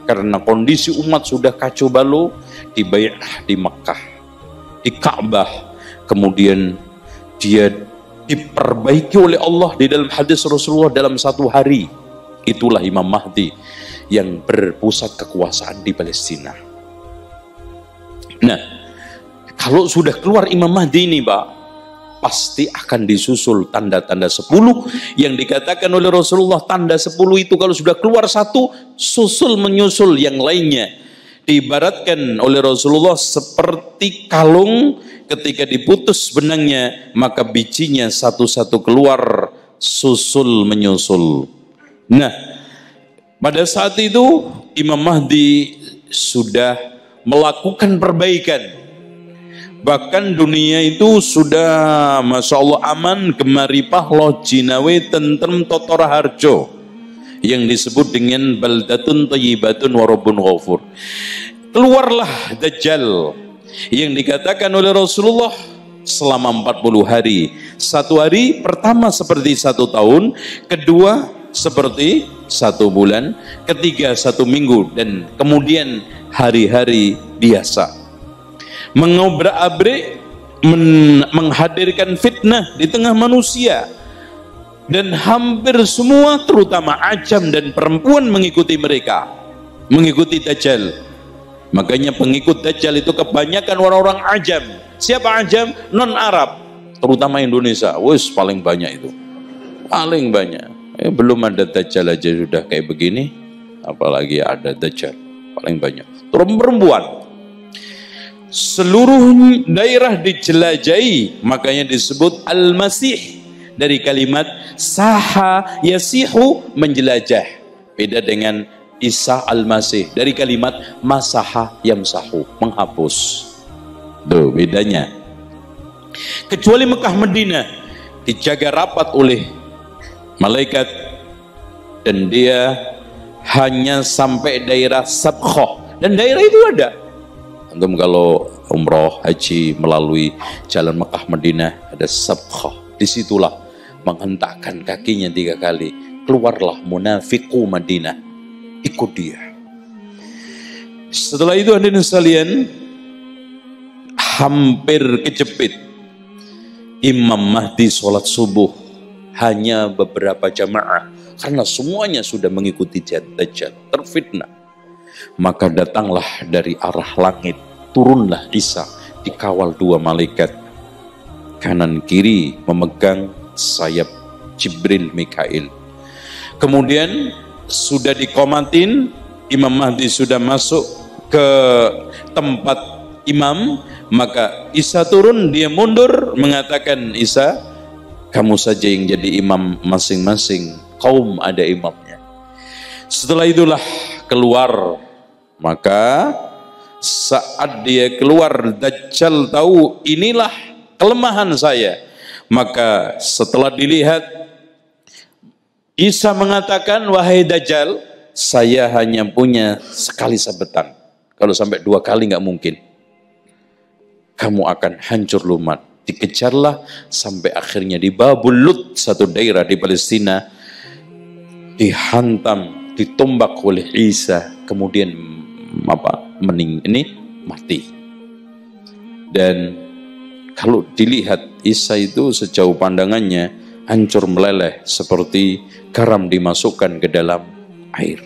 karena kondisi umat sudah kacau balau, dibai'ah di Makkah, di Ka'bah. Kemudian dia diperbaiki oleh Allah di dalam hadis Rasulullah dalam 1 hari. Itulah Imam Mahdi yang berpusat kekuasaan di Palestina. Nah, kalau sudah keluar Imam Mahdi ini, Pak, pasti akan disusul tanda-tanda 10 yang dikatakan oleh Rasulullah. Tanda 10 itu kalau sudah keluar 1, susul menyusul yang lainnya. Diibaratkan oleh Rasulullah seperti kalung, ketika diputus benangnya maka bijinya satu-satu keluar, susul menyusul. Nah, pada saat itu Imam Mahdi sudah melakukan perbaikan. Bahkan dunia itu sudah Masya Allah aman, gemaripah loh jinawe tentrem totora harjo, yang disebut dengan baldatun thayyibatun warabun ghafur. Keluarlah Dajjal yang dikatakan oleh Rasulullah selama 40 hari. Satu hari pertama seperti 1 tahun, kedua seperti 1 bulan, ketiga 1 minggu, dan kemudian hari-hari biasa. Mengobrak-abrik, menghadirkan fitnah di tengah manusia, dan hampir semua terutama ajam dan perempuan mengikuti mereka, mengikuti Dajjal. Makanya pengikut Dajjal itu kebanyakan orang-orang ajam. Siapa ajam? Non Arab, terutama Indonesia. Wes paling banyak itu, paling banyak. Belum ada Dajjal aja sudah kayak begini, apalagi ada Dajjal. Paling banyak perempuan. Seluruh daerah dijelajahi, makanya disebut Al-Masih dari kalimat saha yasihu, menjelajah. Beda dengan Isa Al-Masih dari kalimat masaha yamsahu, menghapus. Tuh bedanya. Kecuali Mekah Madinah dijaga rapat oleh malaikat, dan dia hanya sampai daerah Sabkhah, dan daerah itu ada. Antum kalau umroh haji melalui jalan Mekah Madinah ada Sabkhah, disitulah menghentakkan kakinya 3 kali, keluarlah munafiqu Madinah, ikut dia. Setelah itu hadirin sekalian, hampir kejepit Imam Mahdi sholat subuh, hanya beberapa jamaah karena semuanya sudah mengikuti Dajjal, terfitnah. Maka datanglah dari arah langit, turunlah Isa dikawal 2 malaikat, kanan kiri memegang sayap Jibril Mikail. Kemudian sudah dikomatin, Imam Mahdi sudah masuk ke tempat imam, maka Isa turun, dia mundur mengatakan, Isa, kamu saja yang jadi imam, masing-masing kaum ada imamnya. Setelah itulah keluar. Maka saat dia keluar, Dajjal tahu inilah kelemahan saya. Maka setelah dilihat, Isa mengatakan, wahai Dajjal, saya hanya punya sekali sabetan. Kalau sampai 2 kali nggak mungkin. Kamu akan hancur lumat. Dikejarlah sampai akhirnya di Babul Lut, satu daerah di Palestina, dihantam, ditombak oleh Isa, kemudian mati. Dan kalau dilihat Isa itu sejauh pandangannya hancur meleleh seperti garam dimasukkan ke dalam air.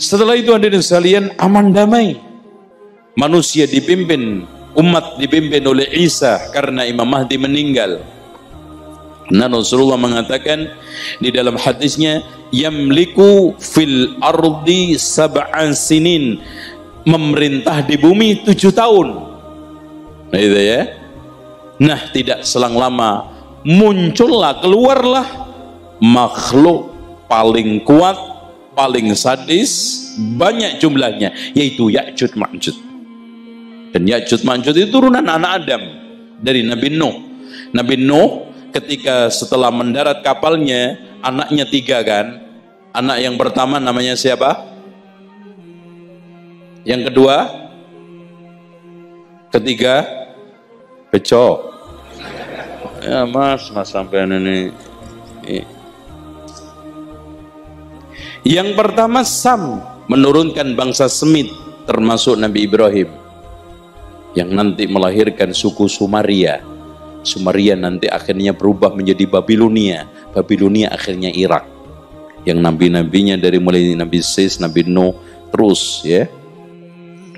Setelah itu hadirin sekalian, aman damai. Manusia dipimpin, umat dipimpin oleh Isa karena Imam Mahdi meninggal. Nah, Rasulullah mengatakan di dalam hadisnya, yamliku fil ardi 7 sinin, memerintah di bumi 7 tahun. Nah itu ya. Nah, tidak selang lama muncullah, keluarlah makhluk paling kuat, paling sadis, banyak jumlahnya, yaitu Ya'juj Ma'juj. Dan Ya'juj Ma'juj itu turunan anak Adam dari Nabi Nuh. Nabi Nuh ketika setelah mendarat kapalnya, anaknya 3 kan. Anak yang pertama namanya siapa? Yang kedua? Ketiga? Beco. Ya mas sampai ini. Yang pertama Sam, menurunkan bangsa Semit, termasuk Nabi Ibrahim, yang nanti melahirkan suku Sumaria. Sumaria nanti akhirnya berubah menjadi Babilonia. Babilonia akhirnya Irak, yang nabi-nabinya dari mulai Nabi Sis, Nabi Nuh, terus ya.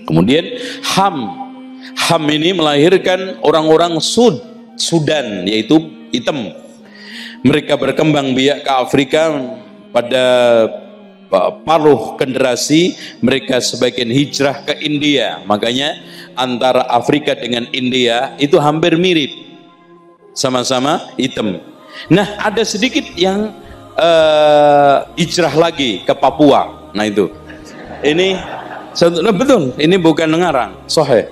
Kemudian Ham ini melahirkan orang-orang Sudan, yaitu hitam. Mereka berkembang biak ke Afrika. Pada paruh generasi mereka sebagian hijrah ke India. Makanya antara Afrika dengan India itu hampir mirip, sama-sama hitam. Nah, ada sedikit yang hijrah lagi ke Papua. Nah itu, ini Nah, betul, ini bukan ngarang, sahih.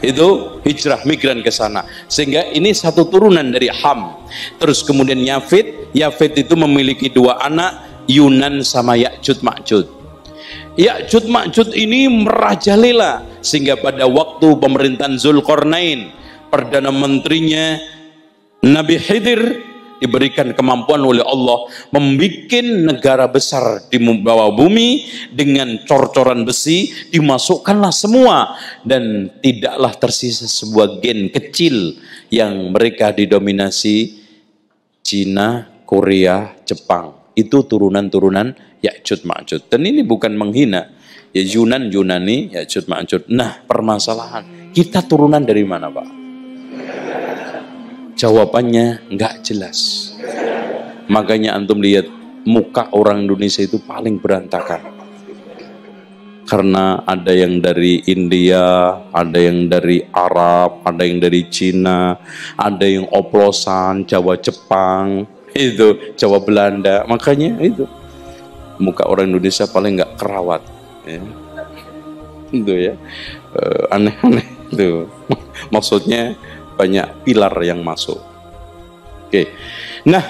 Itu hijrah migran ke sana. Sehingga ini satu turunan dari Ham. Terus kemudian Yafid itu memiliki dua anak, Yunan sama Ya'jud Ma'jud. Ya'jud Ma'jud ini merajalela sehingga pada waktu pemerintahan Zulkarnain, perdana menterinya Nabi Khidir diberikan kemampuan oleh Allah membuat negara besar di bawah bumi dengan cor-coran besi, dimasukkanlah semua dan tidaklah tersisa sebuah gen kecil yang mereka didominasi Cina, Korea, Jepang. Itu turunan-turunan Ya'jud Ma'jud. Dan ini bukan menghina ya, Yunani, Ya'jud Ma'jud. Nah, permasalahan kita turunan dari mana, Pak? Jawabannya nggak jelas. Makanya antum lihat muka orang Indonesia itu paling berantakan. Karena ada yang dari India, ada yang dari Arab, ada yang dari Cina, ada yang oplosan, Jawa Jepang, itu Jawa Belanda. Makanya itu muka orang Indonesia paling nggak kerawat. Ya. Itu ya, aneh-aneh itu. Maksudnya banyak pilar yang masuk. Oke. Nah,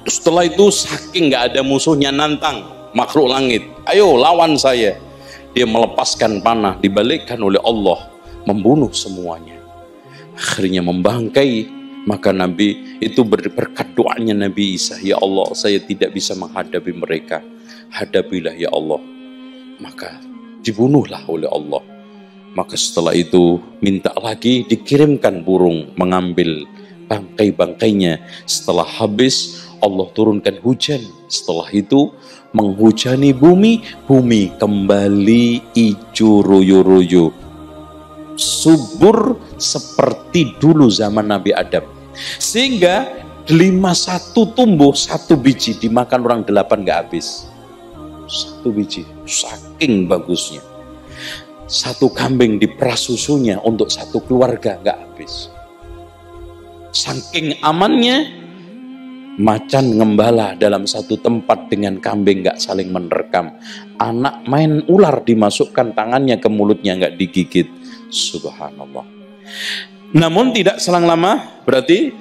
setelah itu saking nggak ada musuhnya nantang makhluk langit, ayo lawan saya. Dia melepaskan panah, dibalikkan oleh Allah, membunuh semuanya. Akhirnya membangkai. Maka Nabi itu berkat doanya Nabi Isa, ya Allah, saya tidak bisa menghadapi mereka, hadapilah ya Allah. Maka dibunuhlah oleh Allah. Maka setelah itu minta lagi, dikirimkan burung mengambil bangkai-bangkainya. Setelah habis Allah turunkan hujan. Setelah itu menghujani bumi, bumi kembali hijau royo-royo, subur seperti dulu zaman Nabi Adam. Sehingga 51 tumbuh, 1 biji dimakan orang 8 gak habis. 1 biji, saking bagusnya. 1 kambing diperas susunya untuk 1 keluarga nggak habis. Saking amannya, macan ngembala dalam 1 tempat dengan kambing nggak saling menerkam. Anak main ular dimasukkan tangannya ke mulutnya nggak digigit. Subhanallah. Namun tidak selang lama berarti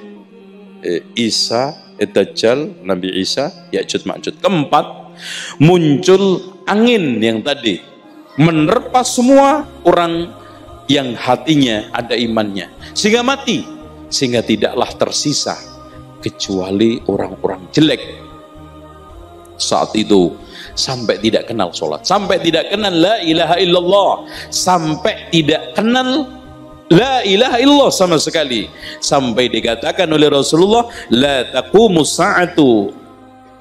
Isa, Dajjal, Nabi Isa, Ya'jud Ma'jud. Keempat, muncul angin yang tadi menerpa semua orang yang hatinya ada imannya, sehingga mati, sehingga tidaklah tersisa kecuali orang-orang jelek. Saat itu sampai tidak kenal sholat, sampai tidak kenal la ilaha illallah, sampai tidak kenal la ilaha illallah sama sekali, sampai dikatakan oleh Rasulullah, la taqumus sa'atu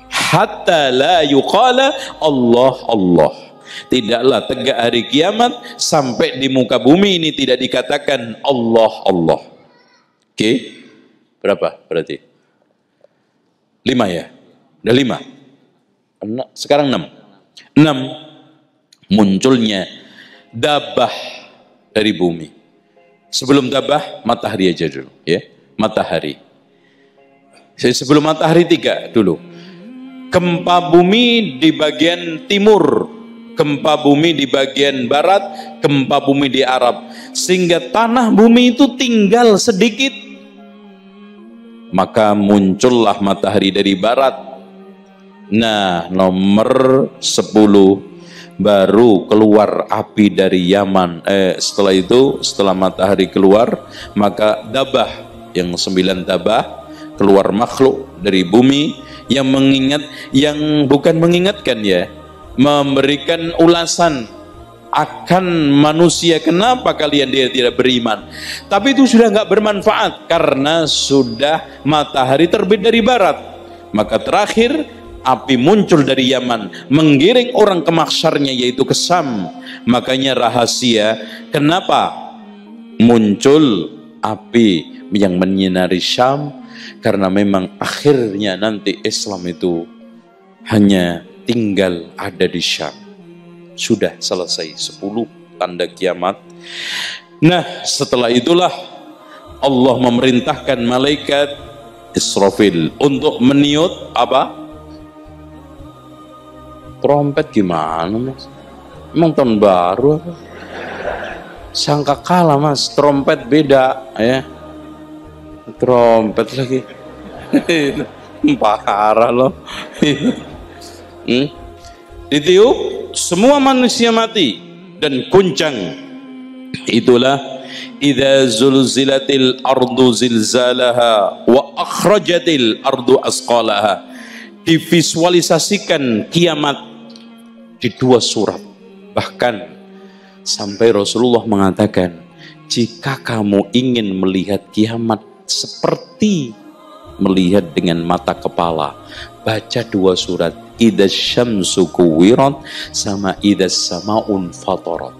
hatta la yuqala Allah Allah. Tidaklah tegak hari kiamat sampai di muka bumi ini tidak dikatakan Allah Allah. Oke, berapa berarti? 5 ya? Udah 5. Sekarang 6. 6. Munculnya dabah dari bumi. Sebelum dabah, matahari aja dulu, ya. Matahari. Sebelum matahari 3 dulu. Gempa bumi di bagian timur, gempa bumi di bagian barat, gempa bumi di Arab, sehingga tanah bumi itu tinggal sedikit. Maka muncullah matahari dari barat. Nah, nomor 10 baru keluar api dari Yaman. Setelah itu, setelah matahari keluar, maka dabah yang 9 dabah, keluar makhluk dari bumi yang yang bukan mengingatkan ya, memberikan ulasan akan manusia, kenapa kalian dia tidak beriman. Tapi itu sudah nggak bermanfaat karena sudah matahari terbit dari barat. Maka terakhir api muncul dari Yaman, menggiring orang ke mahsyarnya, yaitu ke Syam. Makanya rahasia kenapa muncul api yang menyinari Syam, karena memang akhirnya nanti Islam itu hanya tinggal ada di Syam. Sudah selesai 10 tanda kiamat. Nah, setelah itulah Allah memerintahkan malaikat Israfil untuk meniup apa? Trompet gimana, Mas? Emang tahun baru apa? Sangka kalah mas, trompet beda ya. Trompet lagi. Parah loh. Ditiup, semua manusia mati dan guncang. Itulah idza zulzilatil ardu zilzalaha wa akhrajatil ardu asqalaha. Divisualisasikan kiamat di 2 surat. Bahkan sampai Rasulullah mengatakan, jika kamu ingin melihat kiamat seperti melihat dengan mata kepala, baca 2 surat, idza syamsu kuwirat sama idza samaun fatarat.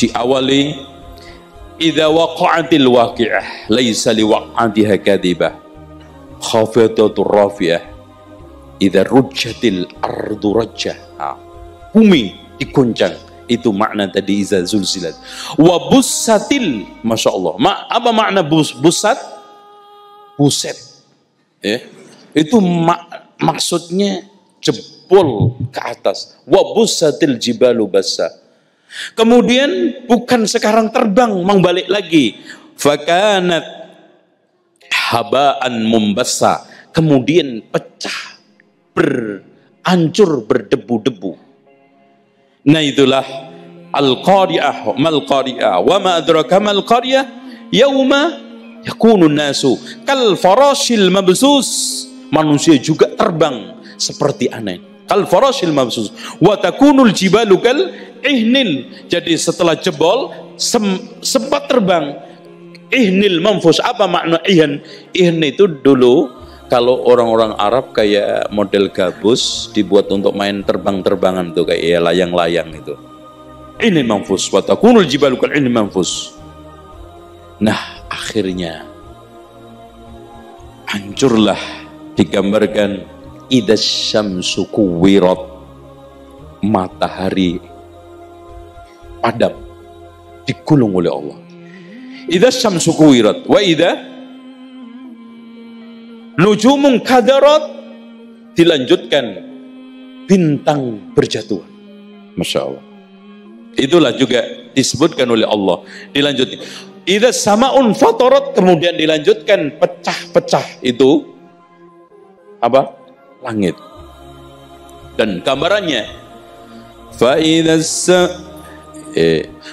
Diawali idza waqa'atil waqi'ah laisa liwaq'atiha kadhibah khafidhatur rafi'ah idza rujjatil ardu rajjah. Bumi diguncang, itu makna tadi idza zulzilat. Wa bussatil, Masya Allah. Apa makna busat? Buset ya. Itu maksudnya jebol ke atas. Wa bussatil jibalu bassa. Kemudian bukan sekarang terbang membalik lagi. Fakanat habaan mumbassa. Kemudian pecah, hancur, berdebu-debu. Nah itulah al-qari'ah, mal qari'ah, wa ma adraka mal qari'ah, yauma yakunun nasu kal farashil mabsus. Manusia juga terbang seperti aneh. Kal farashil mabsus wa takunul jibalu kal ihnil. Jadi setelah jebol sempat terbang. Ihnil manfus. Apa makna ihn? Ihn itu dulu kalau orang-orang Arab kayak model gabus dibuat untuk main terbang-terbangan tuh, kayak layang-layang itu. Ini manfus wa takunul jibalu kal ihnil manfus. Nah, akhirnya hancurlah, digambarkan idza syamsu kuwirat, matahari padam, digulung oleh Allah. Idza syamsu kuwirat wa idza nujumun kadarat, dilanjutkan bintang berjatuhan. Masya Allah. Itulah juga disebutkan oleh Allah. Dilanjutkan idza samaun fatarat, kemudian dilanjutkan pecah-pecah. Itu apa? Langit. Dan gambarannya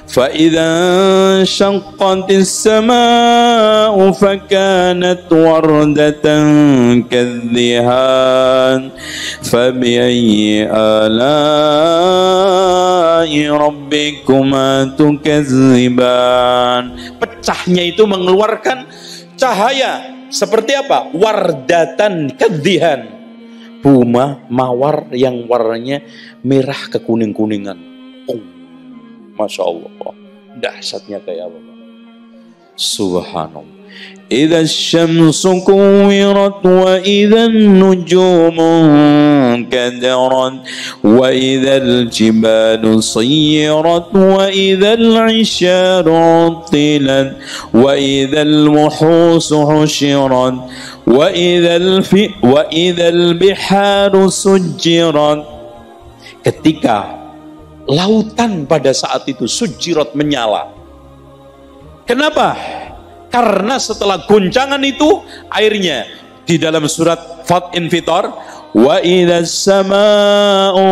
فَإِذَا شَقَّتِ السَّمَاءُ فَكَانَتْ وَرْدَةً كَالدِّهَانِ فَبِأَيِّ آلَاءِ رَبِّكُمَا تُكَذِّبَانِ. Pecahnya itu mengeluarkan cahaya seperti apa? Wardatan kadhihan, bunga mawar yang warnanya merah kekuning-kuningan. Masya Allah, dahsyatnya kayak apa, Pak? Subhanallah. Idza syamsu kuwirat wa idza nujumu kadarat wa idza jibalu sayyirat wa idza isyaru tilat wa idza muhusu husyirat wa idza biharu sujjirat. Ketika lautan pada saat itu sujirat, menyala. Kenapa? Karena setelah guncangan itu airnya di dalam surat Fat Infitar, wa idzas samaa'u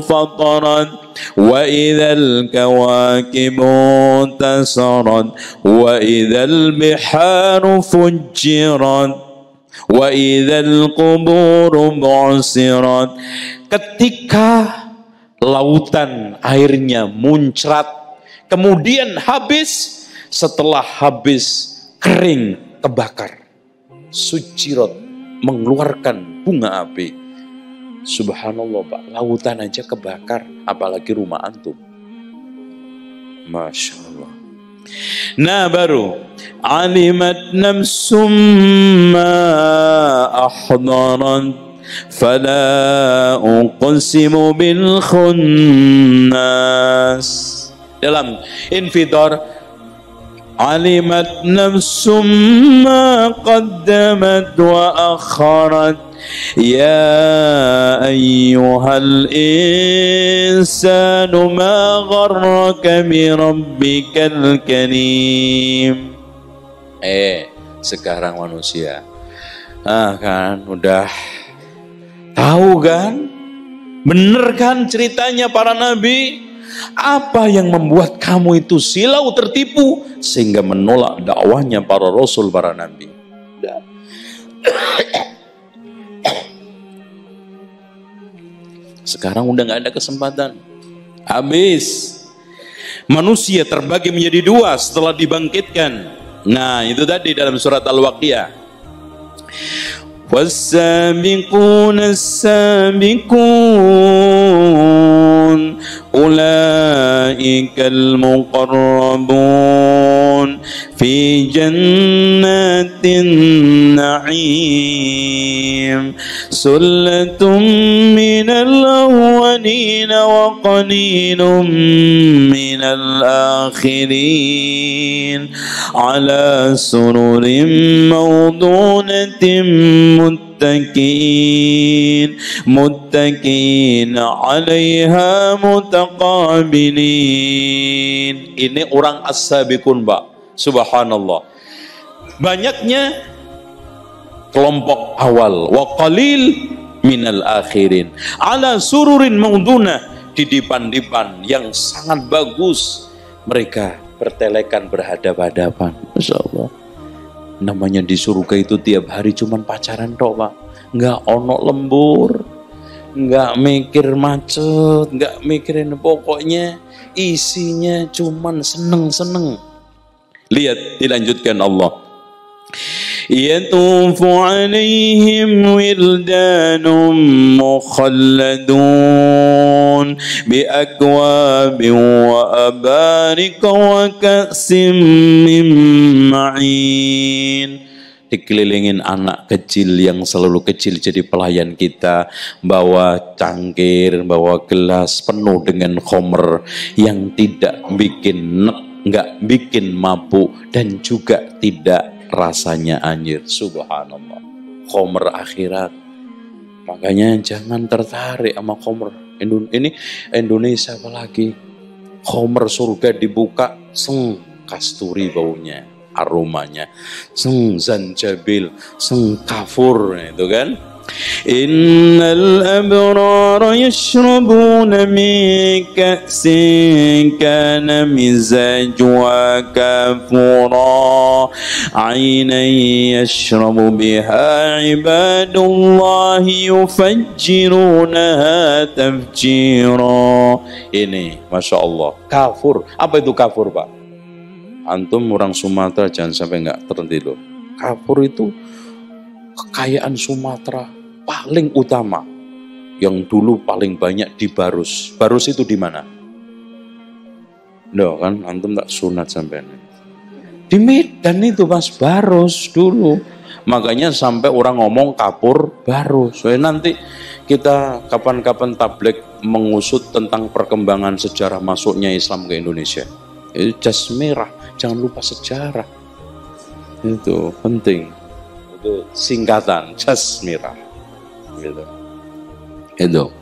fatarat wa idzal kawakibu tasarat wa idzal biharu fujjirat wa idzal quburu bu'sirat. Ketika lautan airnya muncrat, kemudian habis, setelah habis kering, kebakar. Sujirat, mengeluarkan bunga api. Subhanallah, Pak, lautan aja kebakar, apalagi rumah antum. Masya Allah. Nah baru alimat nafsum ma ahdarat fala uqsimu bil khunnas. Dalam Infitar, alimat nafsum ma qaddamat wa akharat Ya ayyuhal insanu ma gharraka bi rabbikal karim. Sekarang manusia, kan udah tahu kan, bener kan ceritanya para nabi? Apa yang membuat kamu itu silau tertipu sehingga menolak dakwahnya para rasul, para nabi? Sekarang udah nggak ada kesempatan, habis. Manusia terbagi menjadi dua setelah dibangkitkan. Nah, itu tadi dalam surat Al-Waqiah. Was-sabiquna as-sabiqun ulaikal muqarrabun fi jannatin na'im sullatun minal awwalin wa qalilun minal akhirin ala sururin mawdunatin muttaqin 'alaiha mutaqabilin. Ini orang as-sabiqun, Pak. Subhanallah. Banyaknya kelompok awal, wa qalil minal akhirin. Ala sururin maudunah, di dipan-dipan yang sangat bagus. Mereka bertelekan berhadap-hadapan. Masya Allah. Namanya di surga itu tiap hari cuman pacaran tok, Pak. Nggak ono lembur, nggak mikir macet, nggak mikirin, pokoknya isinya cuman seneng-seneng. Lihat dilanjutkan Allah. Yatufu alaihim wildanum mukhalladun bi akwabin wa abarika wa ka'sim min ma'in. Dikelilingin anak kecil yang selalu kecil jadi pelayan kita, bawa cangkir, bawa gelas penuh dengan khomer yang tidak bikin nek, nggak bikin mabuk, dan juga tidak rasanya anjir. Subhanallah, khomer akhirat. Makanya jangan tertarik sama khomer ini Indonesia, apalagi khomer surga dibuka, seng kasturi baunya, aromanya, seng zanjabil, seng kafur, itu kan. Innal abrara yashrabuna min ka'sin kana mizajuha kafura aynan yashrabu biha ibadullahi yufajjirunaha tafjira. Ini Masya Allah, kafur. Apa itu kafur, Pak? Antum orang Sumatera jangan sampai nggak terhenti loh. Kafur itu kekayaan Sumatera paling utama, yang dulu paling banyak di Barus. Barus itu di mana? Loh kan, antum tak sunat sampai di Medan itu, Mas, Barus dulu. Makanya sampai orang ngomong kapur Barus. So, nanti kita kapan-kapan tabligh mengusut tentang perkembangan sejarah masuknya Islam ke Indonesia. Itu jas merah, jangan lupa sejarah. Itu penting. Itu singkatan jas merah. Gitu. Itu.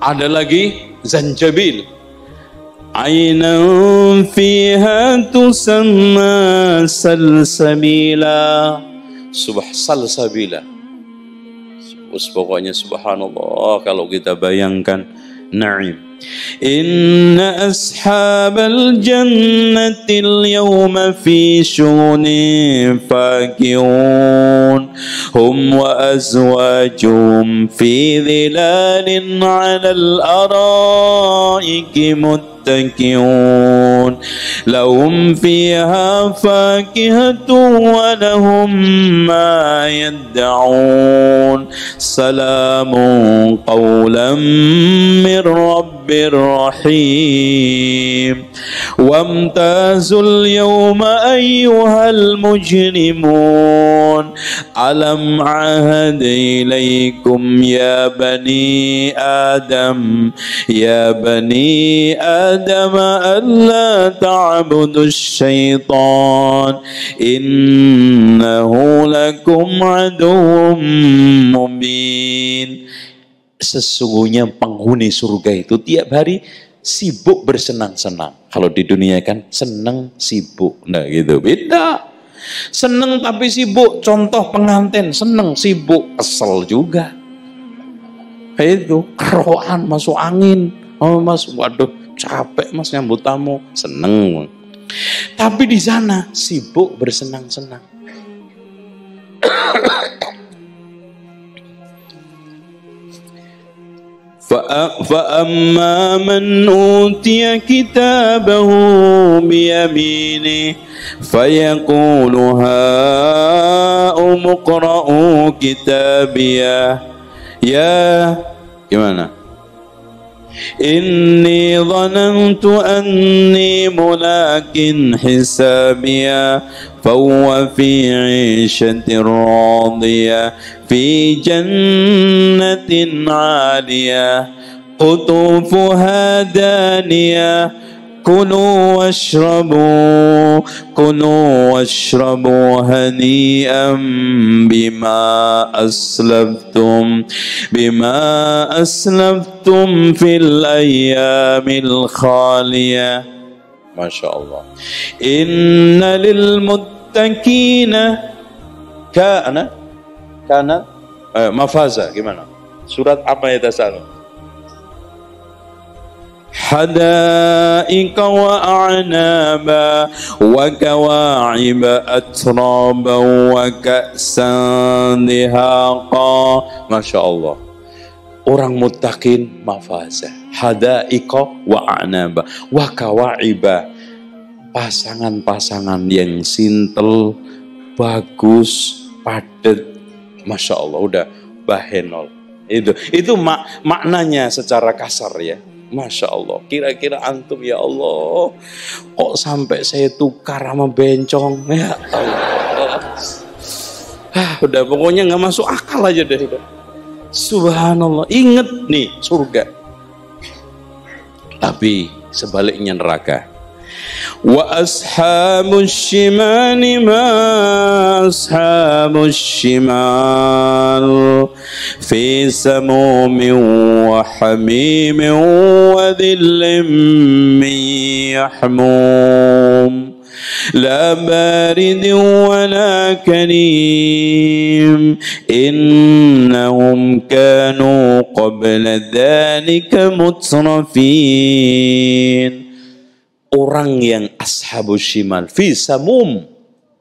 Ada lagi zanjabil. Ainan fiha tusamma salsabila. Salsabila. Pokoknya subhanallah kalau kita bayangkan. Naim. Inna ashabal jannatil yawma fi syughulin fakihun hum wa azwajuhum fi dhilalin 'alal araiki muttaqiun lahum fiha fakihatun wa lahum ma yad'un salamun qawlan min rabbir rahim wamtazul yawma ayyuhal mujrimun Alam ahad ilaikum ya bani Adam alla ta'budu syaitan innahu lakum aduwwum mubin. Sesungguhnya penghuni surga itu tiap hari sibuk bersenang-senang. Kalau di dunia kan senang sibuk, nah gitu. Beda. Senang tapi sibuk. Contoh pengantin, senang sibuk, kesel juga. Kayak itu, keroan masuk angin. Oh mas, waduh capek mas nyambut tamu, seneng. Tapi di sana sibuk bersenang-senang. فأما من أوتي كتابه بيمينه فيقول هاؤم اقرءوا كتابيه يا gimana إني ظننت أني ملاق حسابيه فهو في عيشة راضية في جنة عالية قطوفها دانية كلوا واشربوا هنيئا بما أسلفتم في الأيام الخالية. Masya Allah. Inna lil muttaqina kana mafaza. Gimana? Surat apa ya tasal? Hadaika wa a'naba wa kawa'iba atraba wa ka'san dihaqa. Masya Allah. Orang muttaqin mafaza, hadaika wa a'naba wa kawa'iba, pasangan-pasangan yang sintel, bagus, padat. Masya Allah, udah bahenol. Itu maknanya secara kasar ya. Masya Allah, kira-kira antum ya Allah, kok sampai saya tukar sama bencong ya Allah. Udah pokoknya nggak masuk akal aja deh. Subhanallah, inget nih surga. Tapi sebaliknya neraka. Wa ashabus shimali ma ashabus shimal fi samumin wa hamimin wa dhillim min yahmum لا بارد ولا كريم إنهم كانوا قبل ذلك مترفين. Orang yang ashabus shimal fi samum,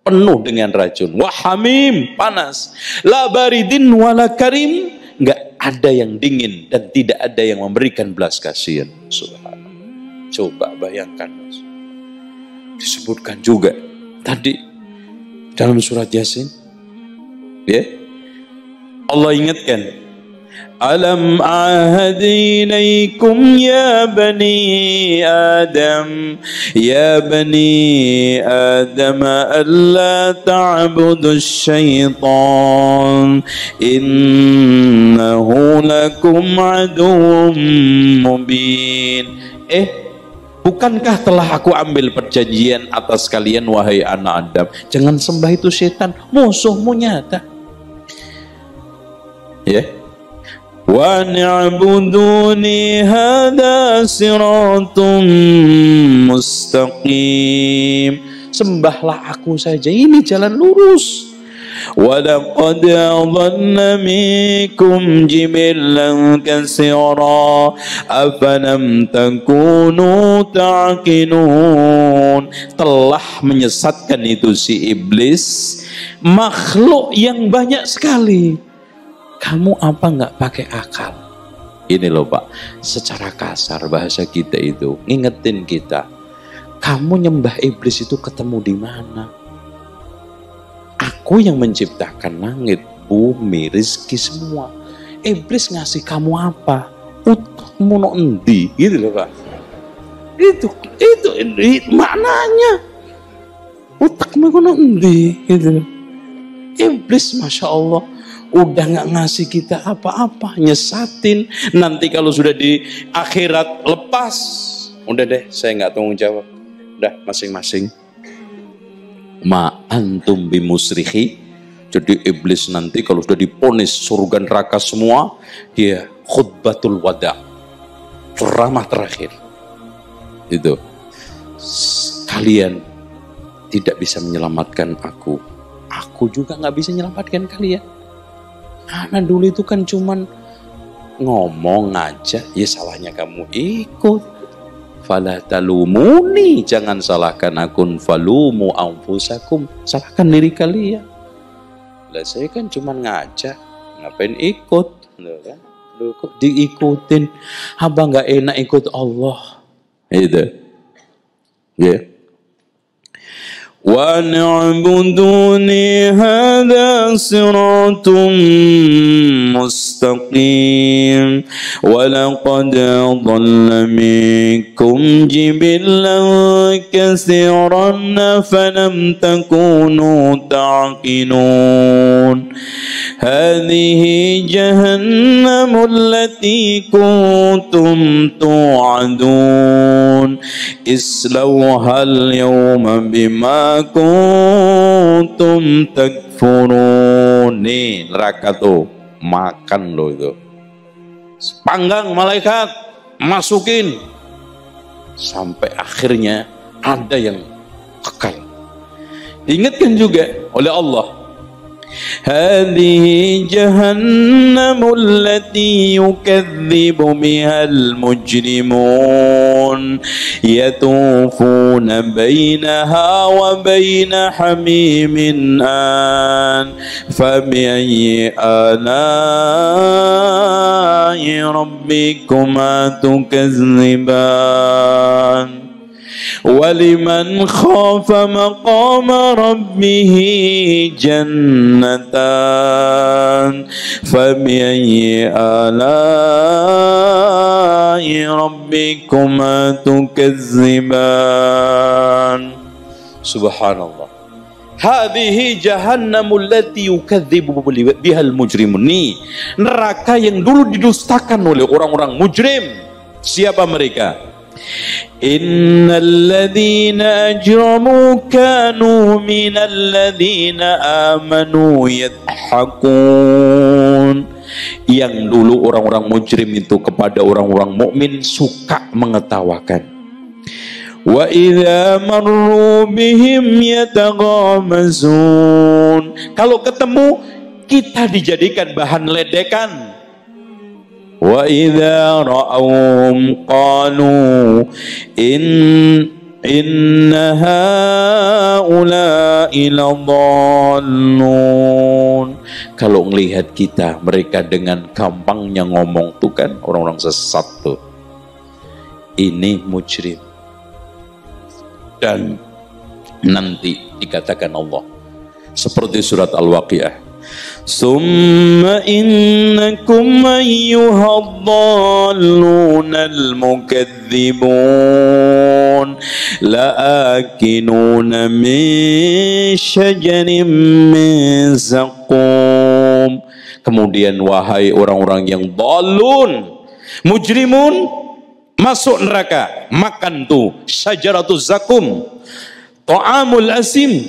penuh dengan racun, wa hamim, panas, la baridin wala karim, enggak ada yang dingin dan tidak ada yang memberikan belas kasihan. Subhanallah. Coba bayangkan, Mas. Disebutkan juga tadi dalam surat Yasin, ya, Allah ingatkan, alam ahad ilaikum ya bani Adam alla ta'budu syaitan innahu lakum aduwwum mubin. Bukankah telah aku ambil perjanjian atas kalian wahai anak Adam, jangan sembah itu setan, musuhmu nyata. Ya. Wa ni'buduni hadza siratun mustaqim. Sembahlah aku saja, ini jalan lurus. وَلَقَدْ أَضَلَّ مِنكُمْ جِبِلًّا كَثِيرًا أَفَلَمْ تَكُونُوا تَعْقِلُونَ. Telah menyesatkan itu si iblis makhluk yang banyak sekali. Kamu apa nggak pakai akal? Ini loh Pak, secara kasar bahasa kita itu ngingetin kita, kamu nyembah iblis itu ketemu di mana? Aku yang menciptakan langit, bumi, rezeki semua. Iblis ngasih kamu apa? Utakmu no endi, gitu loh Pak. Itu maknanya. Utakmu no endi, gitu loh. Iblis Masya Allah udah nggak ngasih kita apa-apa, nyesatin. Nanti kalau sudah di akhirat lepas, udah deh saya nggak tanggung jawab, udah masing-masing. Ma antum bimusrihi. Jadi iblis nanti kalau sudah diponis surga neraka semua, dia khutbatul wada, ceramah terakhir itu, kalian tidak bisa menyelamatkan aku juga nggak bisa menyelamatkan kalian. Karena dulu itu kan cuman ngomong aja, ya salahnya kamu ikut. Fala talumuni, jangan salahkan akun, falumu anfusakum, salahkan diri kalian. Lah saya kan cuman ngajak, ngapain ikut? Loh kan? Loh kok diikutin? Abang nggak enak ikut Allah. Itu. Ya. Wa na'buduni hadha siratun mustaqim wa laqad dhalla minkum jibillan katsiran falam takunu ta'qilun hadhihi jahannamu allati kuntum tu'adun islawha al-yawma bima kuntum takfurun. Nih neraka tuh makan loh itu, panggang malaikat masukin sampai akhirnya ada yang kekal. Diingatkan juga oleh Allah, hadhihi jahannamu allati yukadzibu bihal mujrimun yatufuna bainaha wa baina hamimin an fabiayyi ala'i rabbikuma tukadziban waliman khafa maqama rabbih jannatan fabiayyi ala'i rabbikuma tukadziban. Subhanallah. Hadhihi jahannamul lati yukadzibu bihal mujrimun. Nih neraka yang dulu didustakan oleh orang-orang mujrim. Siapa mereka? Innal ladzina ajramu kanu minal ladzina amanu yadhakun. Yang dulu orang-orang mujrim itu kepada orang-orang mukmin suka mengetawakan. Wa idza marru bihim yataghamazun. Kalau ketemu kita dijadikan bahan ledekan. Wa idza ra'awhum qalu inna haula'i ladallun. Kalau melihat kita, mereka dengan gampangnya ngomong tuh kan orang-orang sesat tuh, ini mujrim. Dan nanti dikatakan Allah seperti surat Al-Waqiah, summa innakum ayyuhadhdallunal mukadzibun la'akinuna min syajarin min zaqum. Kemudian wahai orang-orang yang dhalun, mujrimun, masuk neraka, makan tuh syajaratuz zakum, ta'amul asim.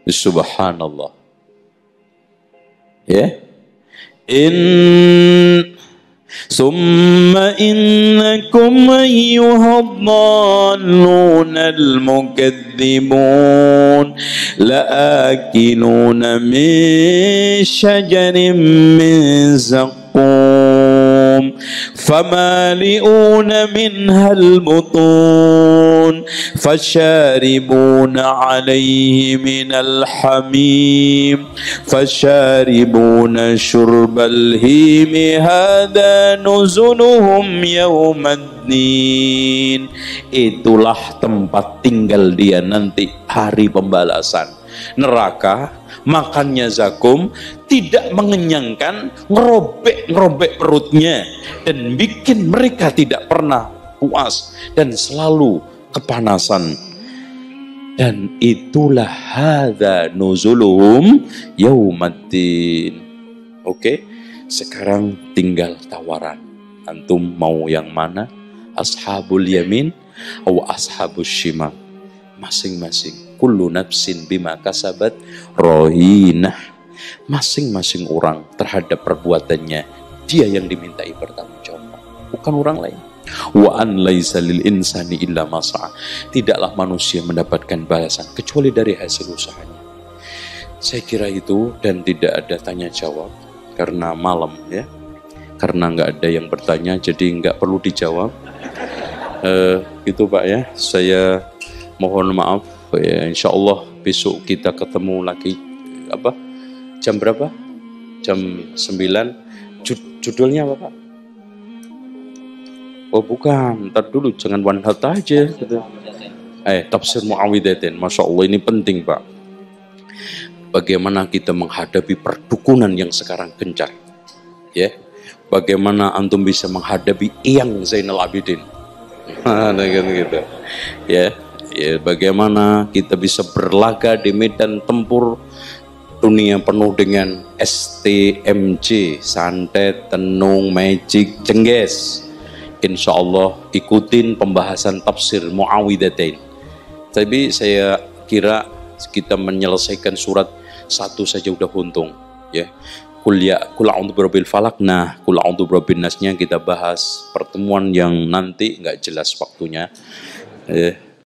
Subhanallah. Ya, summa innakum ayyuhadhdallunal mukadzibun la'akiluna min syajarin min zaqum famali'una minhal butun fasharibuna 'alaihi minal hamim fasharibuna syurbal himi hadza nuzuluhum yaumaddin. Itulah tempat tinggal dia nanti hari pembalasan. Neraka makannya zakum, tidak mengenyangkan, ngerobek perutnya dan bikin mereka tidak pernah puas dan selalu kepanasan. Dan itulah hadza nuzuluhum yaumaddin. Oke, sekarang tinggal tawaran. Antum mau yang mana? Ashabul yamin atau ashabus shimal? Masing-masing. Kullu nafsin bima kasabat rohinah. Masing-masing orang terhadap perbuatannya, dia yang dimintai bertanggung jawab, bukan orang lain. Wa an laisa lil insani illa ma sa'a. Tidaklah manusia mendapatkan balasan kecuali dari hasil usahanya. Saya kira itu, dan tidak ada tanya jawab karena malam ya. Karena nggak ada yang bertanya, jadi nggak perlu dijawab. Gitu Pak ya. Saya mohon maaf ya. Insya Allah besok kita ketemu lagi. Apa? Jam berapa? Jam 9. Judulnya apa Pak? Oh bukan, ntar dulu jangan one hot aja gitu. Tafsir Muawwidhatain. Masya Allah, ini penting Pak. Bagaimana kita menghadapi perdukunan yang sekarang gencar, ya? Bagaimana antum bisa menghadapi Iyang Zainal Abidin, gitu, ya? Bagaimana kita bisa berlaga di medan tempur dunia penuh dengan STMJ, santet, tenung, magic, cengges. Insya Allah ikutin pembahasan tafsir Muawwidhatain. Tapi saya kira kita menyelesaikan surat 1 saja udah untung, ya. Kul a'udzu birabbil falaq. Nah, kul a'udzu birabbin nasnya kita bahas pertemuan yang nanti, nggak jelas waktunya.